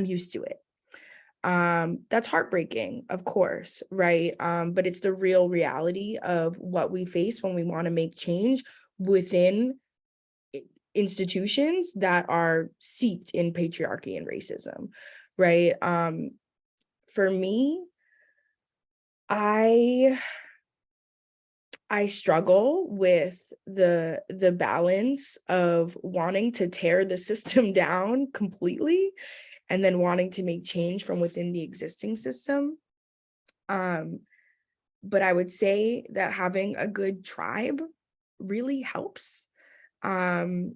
used to it. That's heartbreaking, of course, right? But it's the real reality of what we face when we want to make change within institutions that are seeped in patriarchy and racism, right? For me, I struggle with the balance of wanting to tear the system down completely and then wanting to make change from within the existing system. But I would say that having a good tribe really helps. And,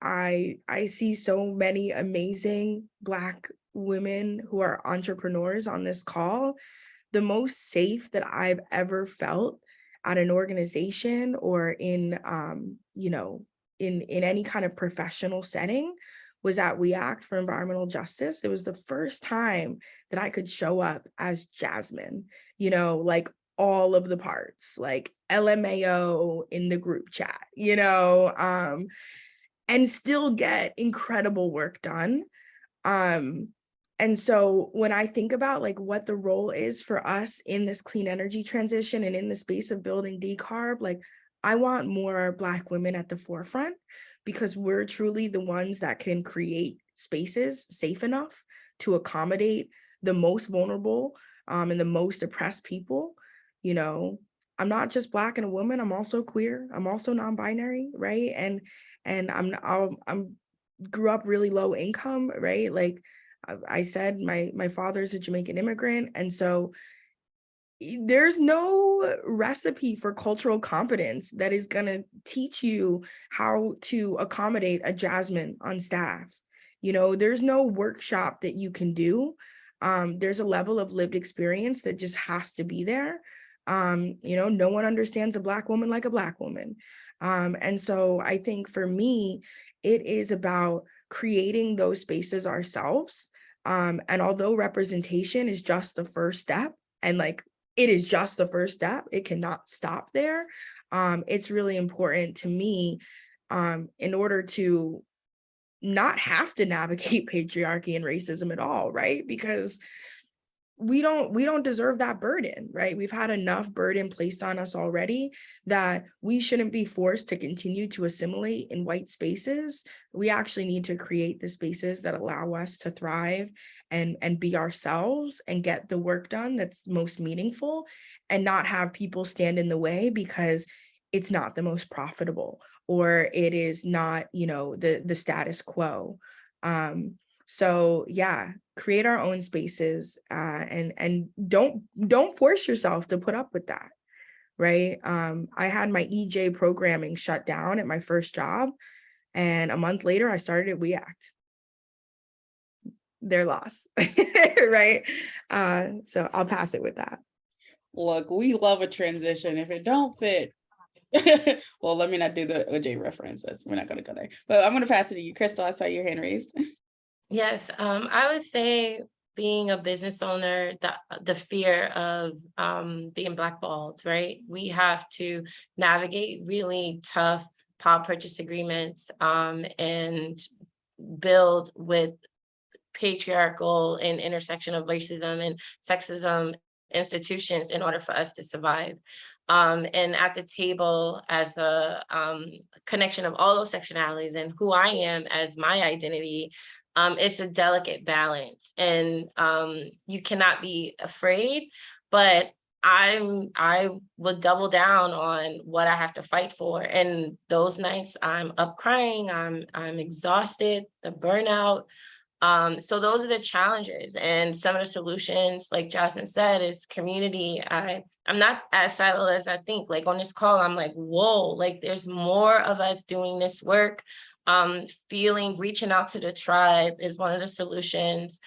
I see so many amazing Black women who are entrepreneurs on this call. The most safe that I've ever felt at an organization or in any kind of professional setting was at We Act for Environmental Justice. It was the first time that I could show up as Jasmine, like all of the parts, like LMAO in the group chat, and still get incredible work done. And so when I think about like what the role is for us in this clean energy transition and in the space of building decarb, like I want more Black women at the forefront, because we're truly the ones that can create spaces safe enough to accommodate the most vulnerable and the most oppressed people. I'm not just Black and a woman, I'm also queer, I'm also non-binary, right? And I'm grew up really low income, right? Like I said, my father's a Jamaican immigrant. And so there's no recipe for cultural competence that is going to teach you how to accommodate a Jasmine on staff. There's no workshop that you can do. There's a level of lived experience that just has to be there. No one understands a Black woman like a Black woman. And so I think for me, it is about creating those spaces ourselves. And although representation is just the first step, and like it is just the first step, it cannot stop there. It's really important to me in order to not have to navigate patriarchy and racism at all, right? Because we don't deserve that burden, right? We've had enough burden placed on us already that we shouldn't be forced to continue to assimilate in white spaces. We actually need to create the spaces that allow us to thrive and be ourselves and get the work done that's most meaningful, and not have people stand in the way because it's not the most profitable, or it is not, the status quo. So yeah, create our own spaces, and don't force yourself to put up with that, right? I had my EJ programming shut down at my first job, and a month later I started at WeAct. Their loss, right? So I'll pass it with that. Look, we love a transition. If it don't fit, well, let me not do the OJ references. We're not going to go there. But I'm going to pass it to you, Kristal. I saw your hand raised. Yes, I would say being a business owner, the fear of being blackballed, right? We have to navigate really tough power purchase agreements and build with patriarchal and intersection of racism and sexism institutions in order for us to survive. And at the table, as a connection of all those sectionalities and who I am as my identity, it's a delicate balance, and you cannot be afraid, but I will double down on what I have to fight for. And those nights I'm up crying, I'm exhausted, the burnout. So those are the challenges, and some of the solutions, like Jasmine said, is community. I'm not as siloed as I think. Like on this call, I'm like, whoa, like there's more of us doing this work. Reaching out to the tribe is one of the solutions,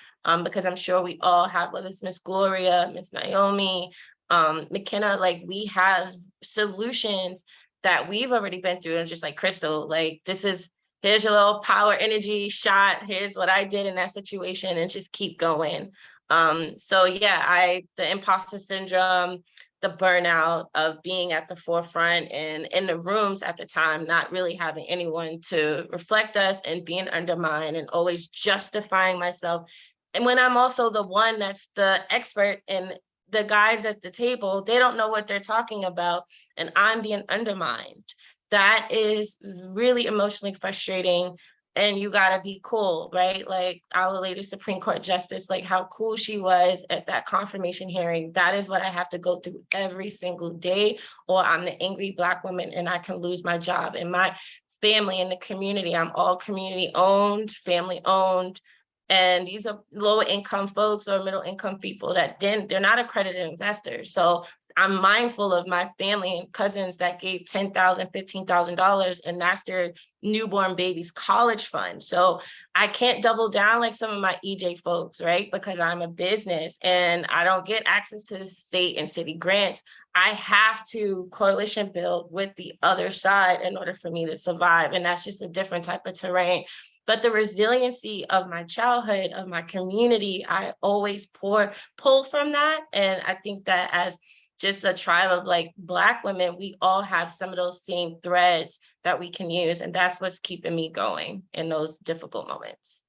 because I'm sure we all have, whether it's Miss Gloria, Miss Naomi, McKenna, like we have solutions that we've already been through. And just like Kristal, like here's your little power energy shot. Here's what I did in that situation, and just keep going. So yeah, the imposter syndrome, the burnout of being at the forefront and in the rooms at the time, not really having anyone to reflect us and being undermined and always justifying myself. And when I'm also the one that's the expert, and the guys at the table, they don't know what they're talking about, and I'm being undermined. That is really emotionally frustrating, and you gotta be cool, right? Like our lady Supreme Court Justice, like how cool she was at that confirmation hearing. That is what I have to go through every single day, or I'm the angry Black woman and I can lose my job. And my family and the community, I'm all community owned, family owned. And these are lower income folks or middle income people they're not accredited investors. So I'm mindful of my family and cousins that gave $10,000, $15,000, and that's their newborn baby's college fund. So I can't double down like some of my EJ folks, right? Because I'm a business and I don't get access to the state and city grants. I have to coalition build with the other side in order for me to survive. And that's just a different type of terrain. But the resiliency of my childhood, of my community, I always pull from that. And I think that as just a tribe of like Black women, we all have some of those same threads that we can use. And that's what's keeping me going in those difficult moments.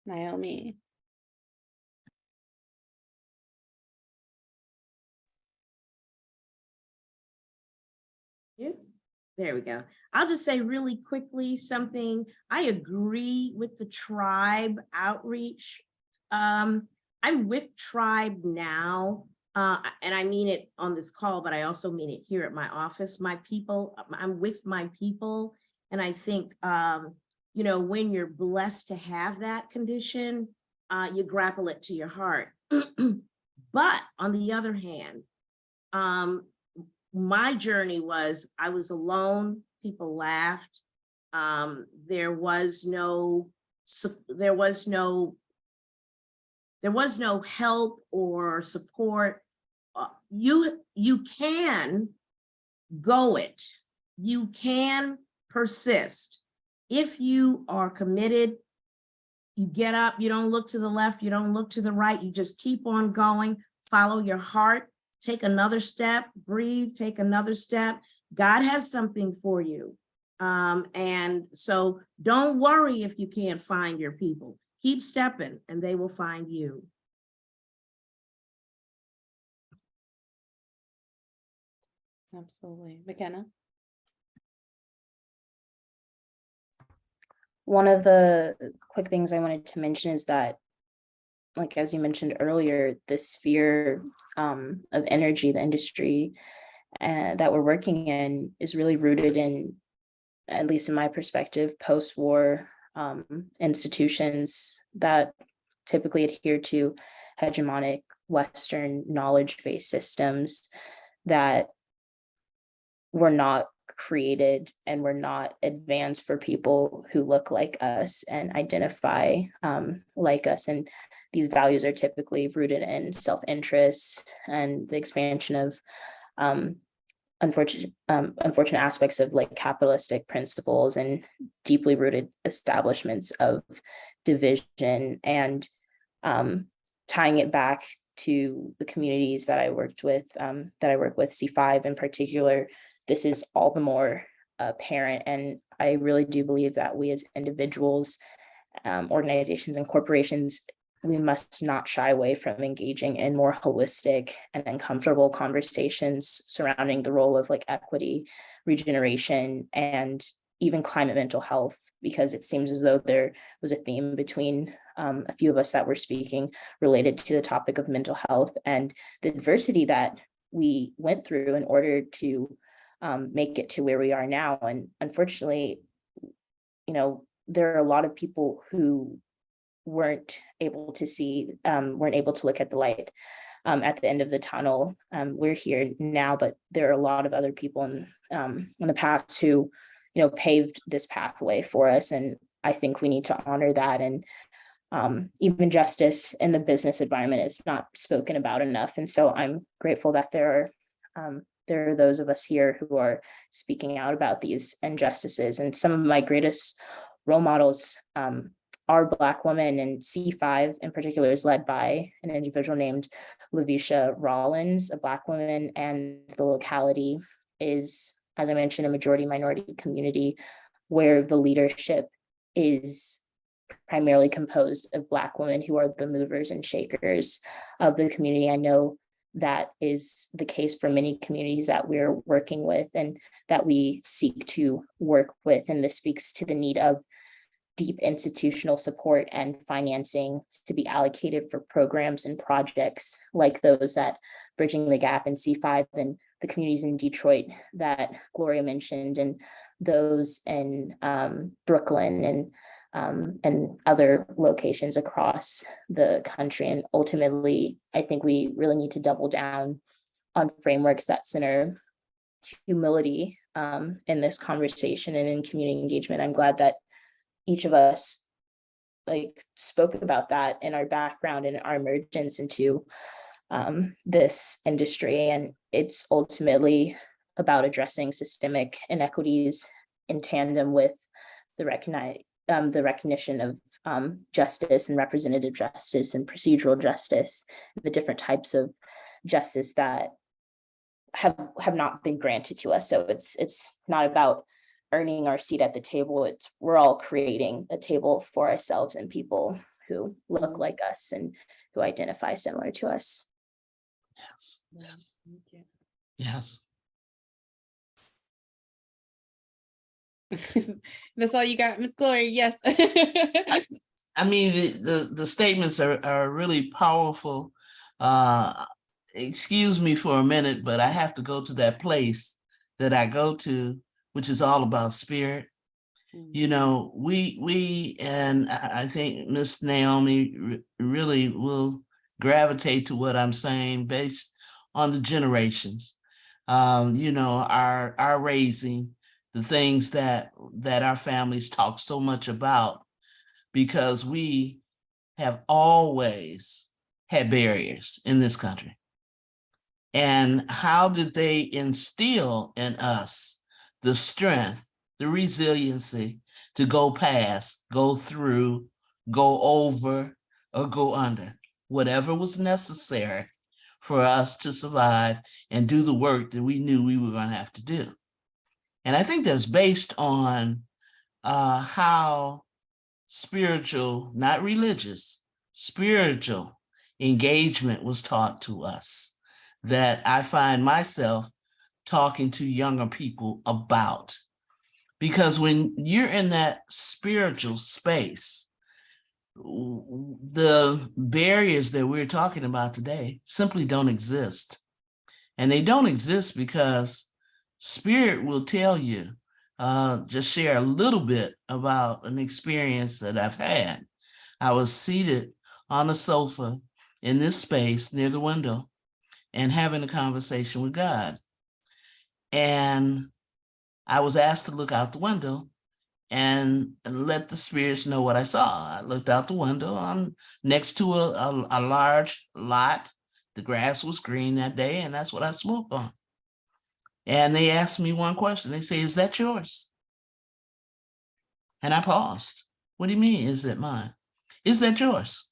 Naomi. There we go. I'll just say really quickly something. I agree with the tribe outreach. I'm with tribe now, and I mean it on this call, but I also mean it here at my office. My people, I'm with my people. And I think, when you're blessed to have that condition, you grapple it to your heart. But on the other hand, my journey was, I was alone, people laughed. There was no there was no help or support. You can go it. You can persist. If you are committed, you get up, you don't look to the left, you don't look to the right, you just keep on going, follow your heart, take another step, breathe, take another step. God has something for you. And so don't worry if you can't find your people. Keep stepping and they will find you. Absolutely. McKenna? One of the quick things I wanted to mention is that, like, as you mentioned earlier, the sphere of energy, the industry that we're working in is really rooted in, at least in my perspective, post-war institutions that typically adhere to hegemonic Western knowledge-based systems that were not created and were not advanced for people who look like us and identify like us. And these values are typically rooted in self-interest and the expansion of unfortunate aspects of like capitalistic principles and deeply rooted establishments of division. And tying it back to the communities that I work with, C5 in particular, this is all the more apparent. And I really do believe that we as individuals, organizations and corporations, we must not shy away from engaging in more holistic and uncomfortable conversations surrounding the role of like equity, regeneration, and even climate mental health, because it seems as though there was a theme between a few of us that were speaking related to the topic of mental health and the adversity that we went through in order to make it to where we are now. And unfortunately, you know, there are a lot of people who weren't able to look at the light at the end of the tunnel. We're here now, but there are a lot of other people in the past who, you know, paved this pathway for us. And I think we need to honor that. And even justice in the business environment is not spoken about enough. And so I'm grateful that there are those of us here who are speaking out about these injustices. And some of my greatest role models are Black women, and C5 in particular is led by an individual named Lavisha Rollins, a Black woman, and the locality is, as I mentioned, a majority minority community where the leadership is primarily composed of Black women who are the movers and shakers of the community. I know that is the case for many communities that we're working with and that we seek to work with. And this speaks to the need of deep institutional support and financing to be allocated for programs and projects like those that Bridging the Gap in C5 and the communities in Detroit that Gloria mentioned, and those in Brooklyn and other locations across the country. And ultimately, I think we really need to double down on frameworks that center humility in this conversation and in community engagement. I'm glad that each of us spoke about that in our background and our emergence into this industry. And it's ultimately about addressing systemic inequities in tandem with the recognition of justice and representative justice and procedural justice, the different types of justice that have not been granted to us. So it's not about earning our seat at the table. We're all creating a table for ourselves and people who look like us and who identify similar to us. Yes. That's all you got, Ms. Gloria? Yes. I mean, the statements are really powerful. Excuse me for a minute, but I have to go to that place that I go to, which is all about spirit. You know, we and I think Miss Naomi really will gravitate to what I'm saying based on the generations. You know, our raising, the things that our families talk so much about, because we have always had barriers in this country? And how did they instill in us the strength, the resiliency to go past, go through, go over, or go under, whatever was necessary for us to survive and do the work that we knew we were going to have to do? And I think that's based on how spiritual, not religious, spiritual engagement was taught to us, that I find myself talking to younger people about. Because when you're in that spiritual space, the barriers that we're talking about today simply don't exist. And they don't exist because Spirit will tell you, just share a little bit about an experience that I've had. I was seated on a sofa in this space near the window and having a conversation with God. And I was asked to look out the window and let the spirits know what I saw. I looked out the window. I'm next to a large lot. The grass was green that day, and that's what I smoked on. And they asked me one question. They say, "Is that yours?" And I paused. "What do you mean, is it mine? Is that yours?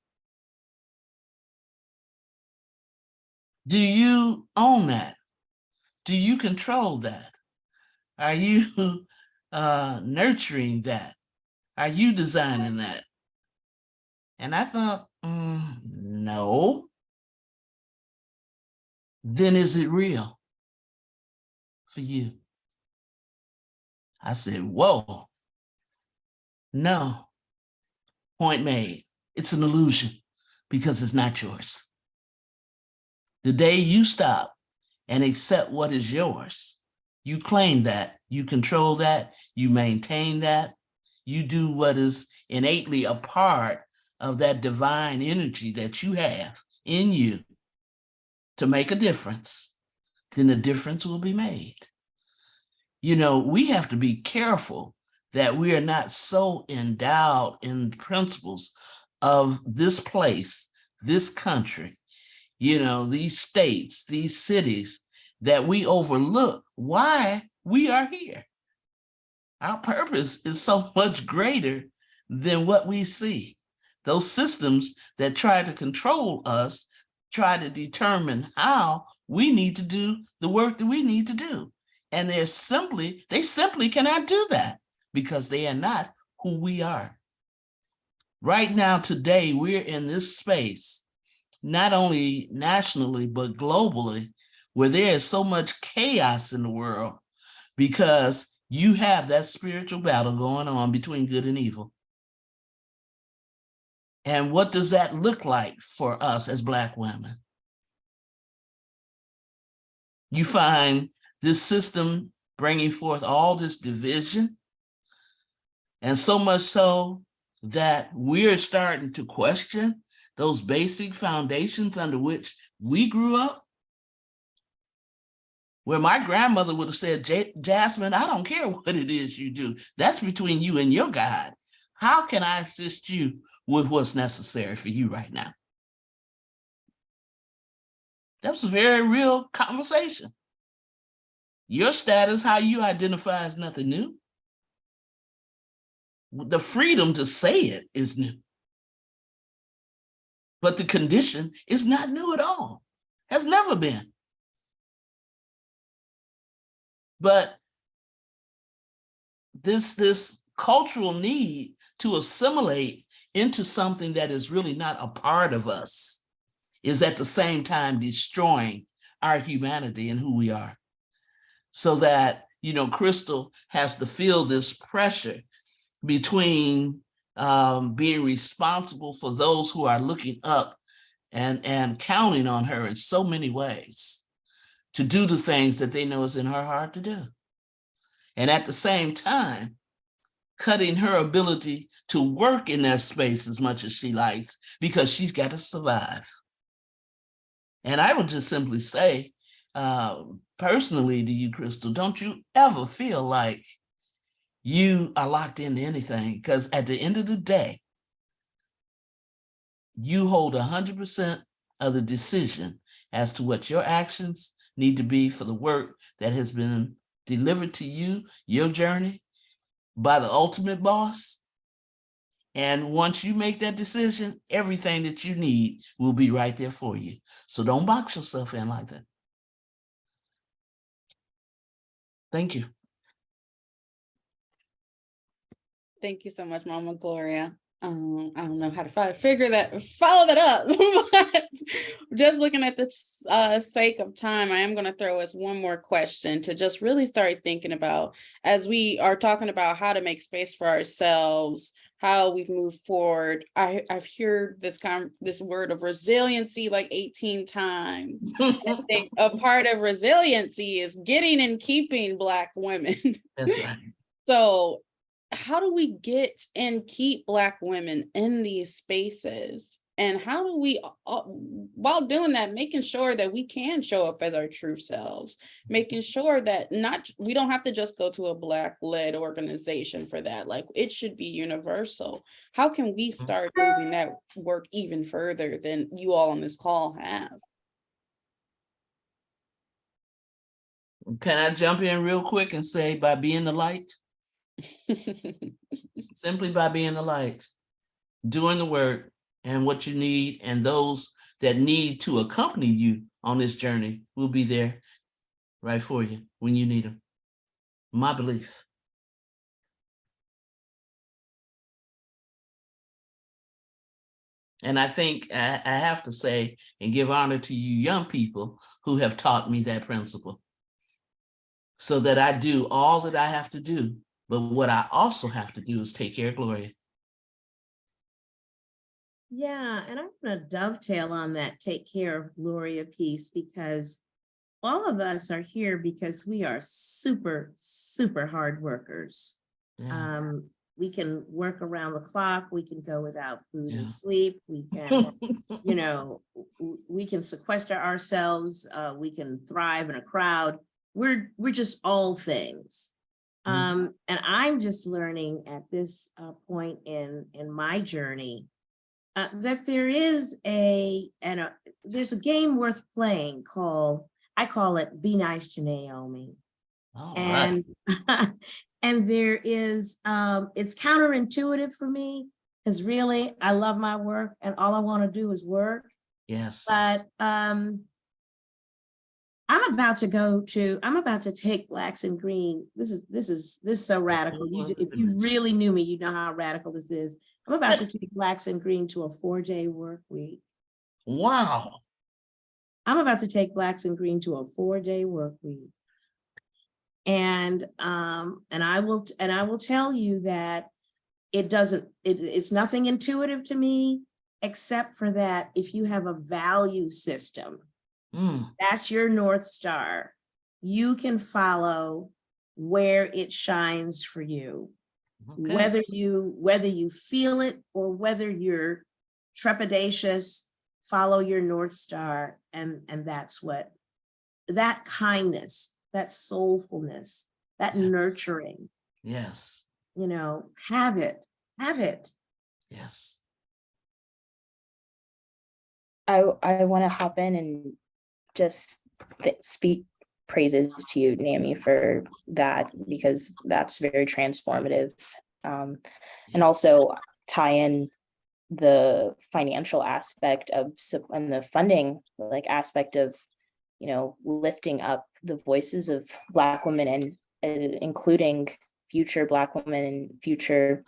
Do you own that? Do you control that? Are you nurturing that? Are you designing that?" And I thought, no. Then is it real for you? I said, whoa, no. Point made. It's an illusion because it's not yours. The day you stop and accept what is yours, you claim that, you control that, you maintain that, you do what is innately a part of that divine energy that you have in you to make a difference, then a difference will be made. You know, we have to be careful that we are not so endowed in principles of this place, this country, you know, these states, these cities, that we overlook why we are here. Our purpose is so much greater than what we see. Those systems that try to control us, try to determine how we need to do the work that we need to do. And they simply cannot do that because they are not who we are. Right now, today, we're in this space, not only nationally, but globally, where there is so much chaos in the world because you have that spiritual battle going on between good and evil. And what does that look like for us as Black women? You find this system bringing forth all this division, and so much so that we're starting to question those basic foundations under which we grew up. Where my grandmother would have said, Jasmine, I don't care what it is you do. That's between you and your God. How can I assist you with what's necessary for you right now? That was a very real conversation. Your status, how you identify, is nothing new. The freedom to say it is new. But the condition is not new at all. Has never been. But this cultural need to assimilate into something that is really not a part of us is at the same time destroying our humanity and who we are. So that, you know, Kristal has to feel this pressure between being responsible for those who are looking up and counting on her in so many ways to do the things that they know is in her heart to do. And at the same time, cutting her ability to work in that space as much as she likes because she's got to survive. And I would just simply say, personally to you, Kristal, don't you ever feel like you are locked into anything, because at the end of the day, you hold 100% of the decision as to what your actions need to be for the work that has been delivered to you, your journey, by the ultimate boss. And once you make that decision, everything that you need will be right there for you. So don't box yourself in like that. Thank you. Thank you so much, Mama Gloria. I don't know how to follow that up, but just looking at the sake of time, I am going to throw us one more question to just really start thinking about, as we are talking about how to make space for ourselves, how we've moved forward. I've heard this word of resiliency like 18 times. I think a part of resiliency is getting and keeping Black women. That's right. So how do we get and keep Black women in these spaces? And how do we, while doing that, making sure that we can show up as our true selves, making sure that we don't have to just go to a Black-led organization for that. Like, it should be universal. How can we start moving that work even further than you all on this call have? Can I jump in real quick and say, by being the light? Simply by being the light, doing the work, and what you need, and those that need to accompany you on this journey will be there right for you when you need them. My belief. And I think I have to say and give honor to you young people who have taught me that principle, so that I do all that I have to do. But what I also have to do is take care of Gloria. Yeah, and I'm going to dovetail on that take care of Gloria piece, because all of us are here because we are super, super hard workers. Yeah. We can work around the clock. We can go without food and sleep. We can, we can sequester ourselves. We can thrive in a crowd. We're just all things. And I'm just learning at this point in my journey that there is there's a game worth playing I call it Be Nice to Naomi. All and right. and there is it's counterintuitive for me, because really I love my work and all I want to do is work. Yes. But I'm about to take Blacks and Green. This is so radical. If you really knew me, you know how radical this is. I'm about to take Blacks and Green to a 4-day work week. Wow. I'm about to take Blacks and Green to a 4-day work week. And I will tell you that it's nothing intuitive to me, except for that if you have a value system, that's your North Star, you can follow where it shines for you. Okay. Whether you feel it or whether you're trepidatious, follow your North Star. And that's what, that kindness, that soulfulness, that nurturing. Yes. Have it. Yes. I want to hop in and just speak praises to you, Naomi, for that, because that's very transformative. And also tie in the financial aspect and the funding aspect of, lifting up the voices of Black women and including future Black women and future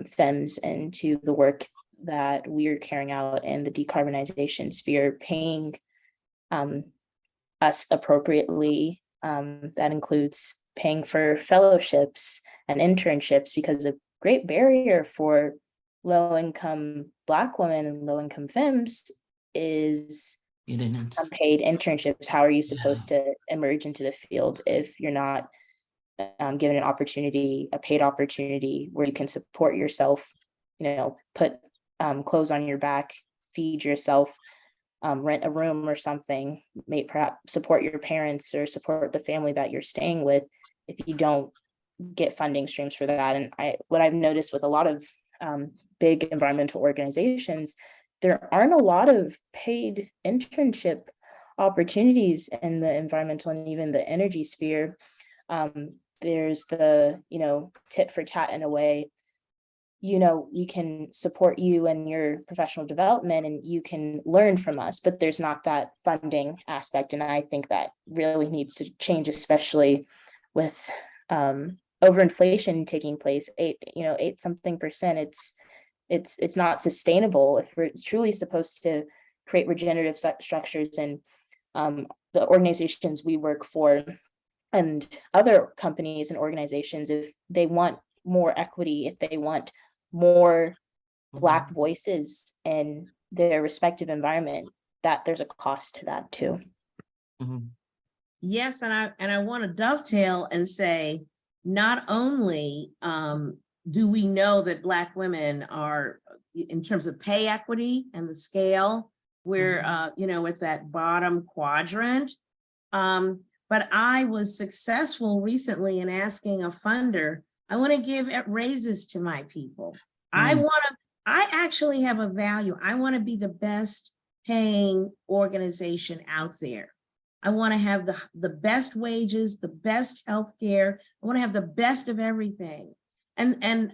femmes into the work that we're carrying out in the decarbonization sphere, paying us appropriately. That includes paying for fellowships and internships, because a great barrier for low-income Black women and low-income femmes is unpaid internships. How are you supposed to emerge into the field if you're not given a paid opportunity where you can support yourself, put clothes on your back, feed yourself, rent a room or something, perhaps support your parents or support the family that you're staying with, if you don't get funding streams for that. And what I've noticed with a lot of big environmental organizations there aren't a lot of paid internship opportunities in the environmental and even the energy sphere. There's the, tit for tat in a way. We can support you and your professional development and you can learn from us, but there's not that funding aspect. And I think that really needs to change, especially with overinflation taking place, 8 something percent. It's not sustainable if we're truly supposed to create regenerative structures. And the organizations we work for and other companies and organizations, if they want more equity, if they want more Black voices in their respective environment, that there's a cost to that too. Yes, and I want to dovetail and say, not only do we know that Black women are, in terms of pay equity and the scale, we're at that bottom quadrant. But I was successful recently in asking a funder, I want to give raises to my people. I actually have a value. I want to be the best paying organization out there. I want to have the best wages, the best healthcare. I want to have the best of everything. And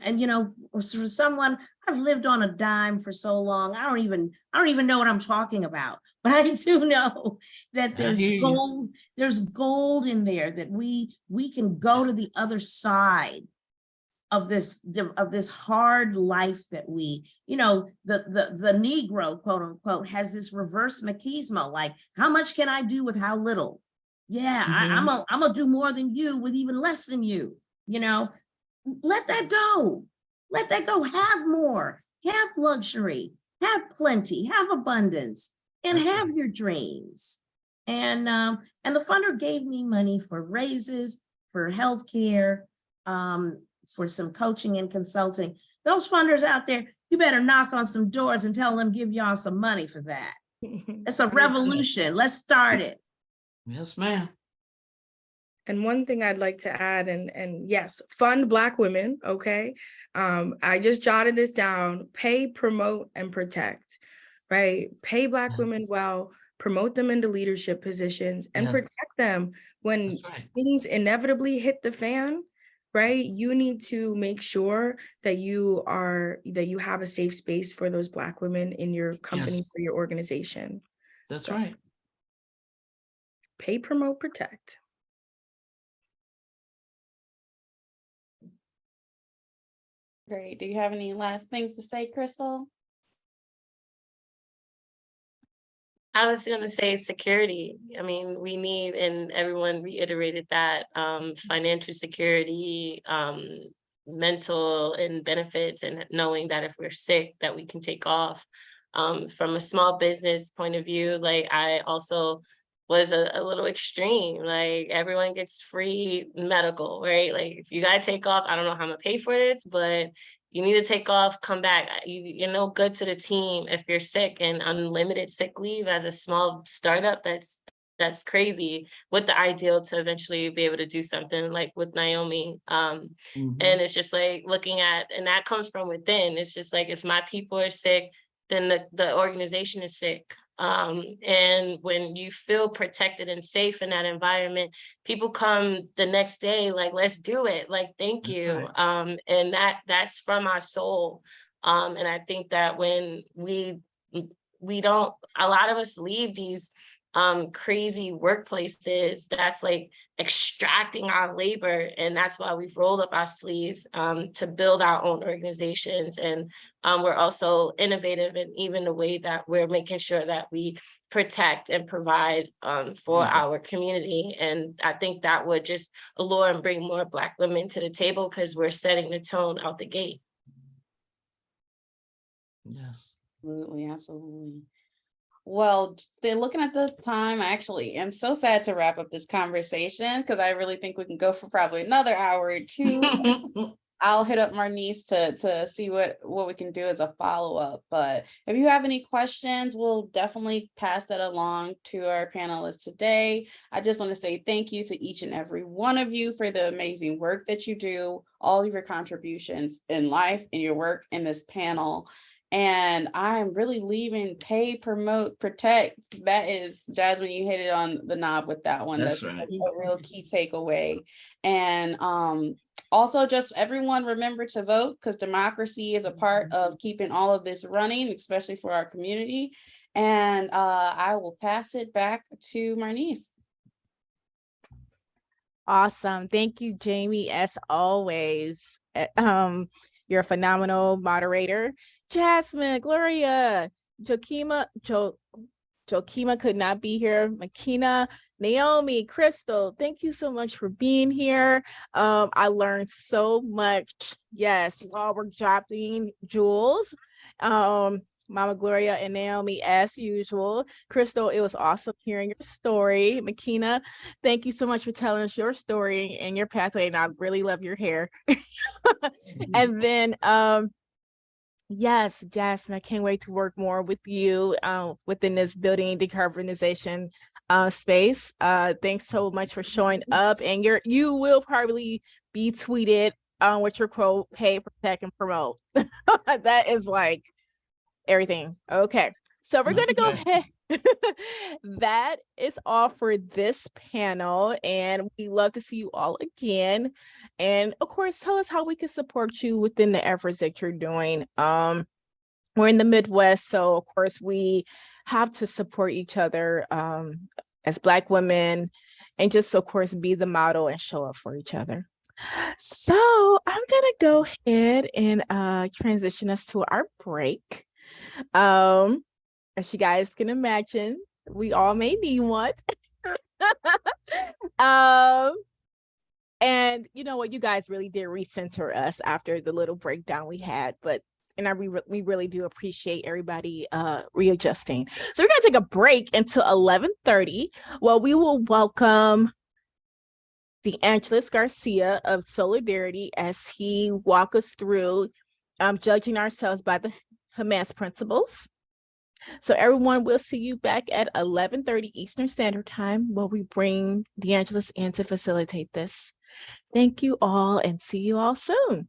for someone, I've lived on a dime for so long, I don't even know what I'm talking about. But I do know that there's gold in there, that we can go to the other side of this hard life that the Negro, quote unquote, has this reverse machismo, like, how much can I do with how little? Yeah, I'm gonna do more than you with even less than you. Let that go. Let that go. Have more. Have luxury. Have plenty. Have abundance. And have your dreams. And the funder gave me money for raises, for healthcare, for some coaching and consulting. Those funders out there, you better knock on some doors and tell them give y'all some money for that. It's a revolution. Let's start it. Yes, ma'am. And one thing I'd like to add, and yes, fund Black women, okay? I just jotted this down: pay, promote, and protect, right? Pay Black women well, promote them into leadership positions, and protect them when things inevitably hit the fan, right? You need to make sure that you have a safe space for those Black women in your company, for your organization. That's right. Pay, promote, protect. Great. Do you have any last things to say, Kristal? I was going to say security. I mean, we need, and everyone reiterated that, financial security, mental and benefits, and knowing that if we're sick, that we can take off. From a small business point of view, like, I also was a little extreme. Like, everyone gets free medical, right? Like, if you gotta take off, I don't know how I'm gonna pay for this, but you need to take off, come back. You're no good to the team if you're sick, and unlimited sick leave as a small startup, that's crazy, with the ideal to eventually be able to do something like with Naomi. And it's just like looking at, and that comes from within. It's just like, if my people are sick, then the organization is sick. And when you feel protected and safe in that environment, people come the next day like, let's do it, like, thank you. And that's from our soul. And I think that when we don't, a lot of us leave these crazy workplaces that's like extracting our labor, and that's why we've rolled up our sleeves to build our own organizations. And we're also innovative in even the way that we're making sure that we protect and provide for our community. And I think that would just allure and bring more Black women to the table, because we're setting the tone out the gate. Yes. Absolutely. Well, then, looking at the time, I actually am so sad to wrap up this conversation, because I really think we can go for probably another hour or two. I'll hit up Marnice to see what we can do as a follow-up. But if you have any questions, we'll definitely pass that along to our panelists today. I just want to say thank you to each and every one of you for the amazing work that you do, all of your contributions in life, in your work in this panel. And I'm really leaving pay, promote, protect. That is, Jasmine, you hit it on the knob with that one. That's That's right. a real key takeaway. And also just everyone remember to vote, because democracy is a part of keeping all of this running, especially for our community. And I will pass it back to my niece. Awesome. Thank you, Jamie, as always. You're a phenomenal moderator. Jasmine, Gloria, Jokima could not be here. McKenna, Naomi, Kristal, thank you so much for being here. I learned so much. Yes, while we're dropping jewels. Mama Gloria and Naomi, as usual. Kristal, it was awesome hearing your story. McKenna, thank you so much for telling us your story and your pathway, and I really love your hair. And then, yes, Jasmine, I can't wait to work more with you within this building decarbonization space. Thanks so much for showing up, and you will probably be tweeted with your quote, pay, protect, and promote. That is like everything. Okay, so we're gonna go ahead. That is all for this panel, and we love to see you all again. And of course, tell us how we can support you within the efforts that you're doing. We're in the Midwest, so of course we have to support each other as Black women, and just of course be the model and show up for each other. So I'm gonna go ahead and transition us to our break. As you guys can imagine, we all may need one. And you know what, you guys really did recenter us after the little breakdown we had, we really do appreciate everybody readjusting. So we're gonna take a break until 11:30. Well, we will welcome DeAngelis Garcia of Solidarity as he walk us through judging ourselves by the Hamas principles. So everyone, we'll see you back at 11:30 Eastern Standard Time while we bring DeAngelis in to facilitate this. Thank you all and see you all soon.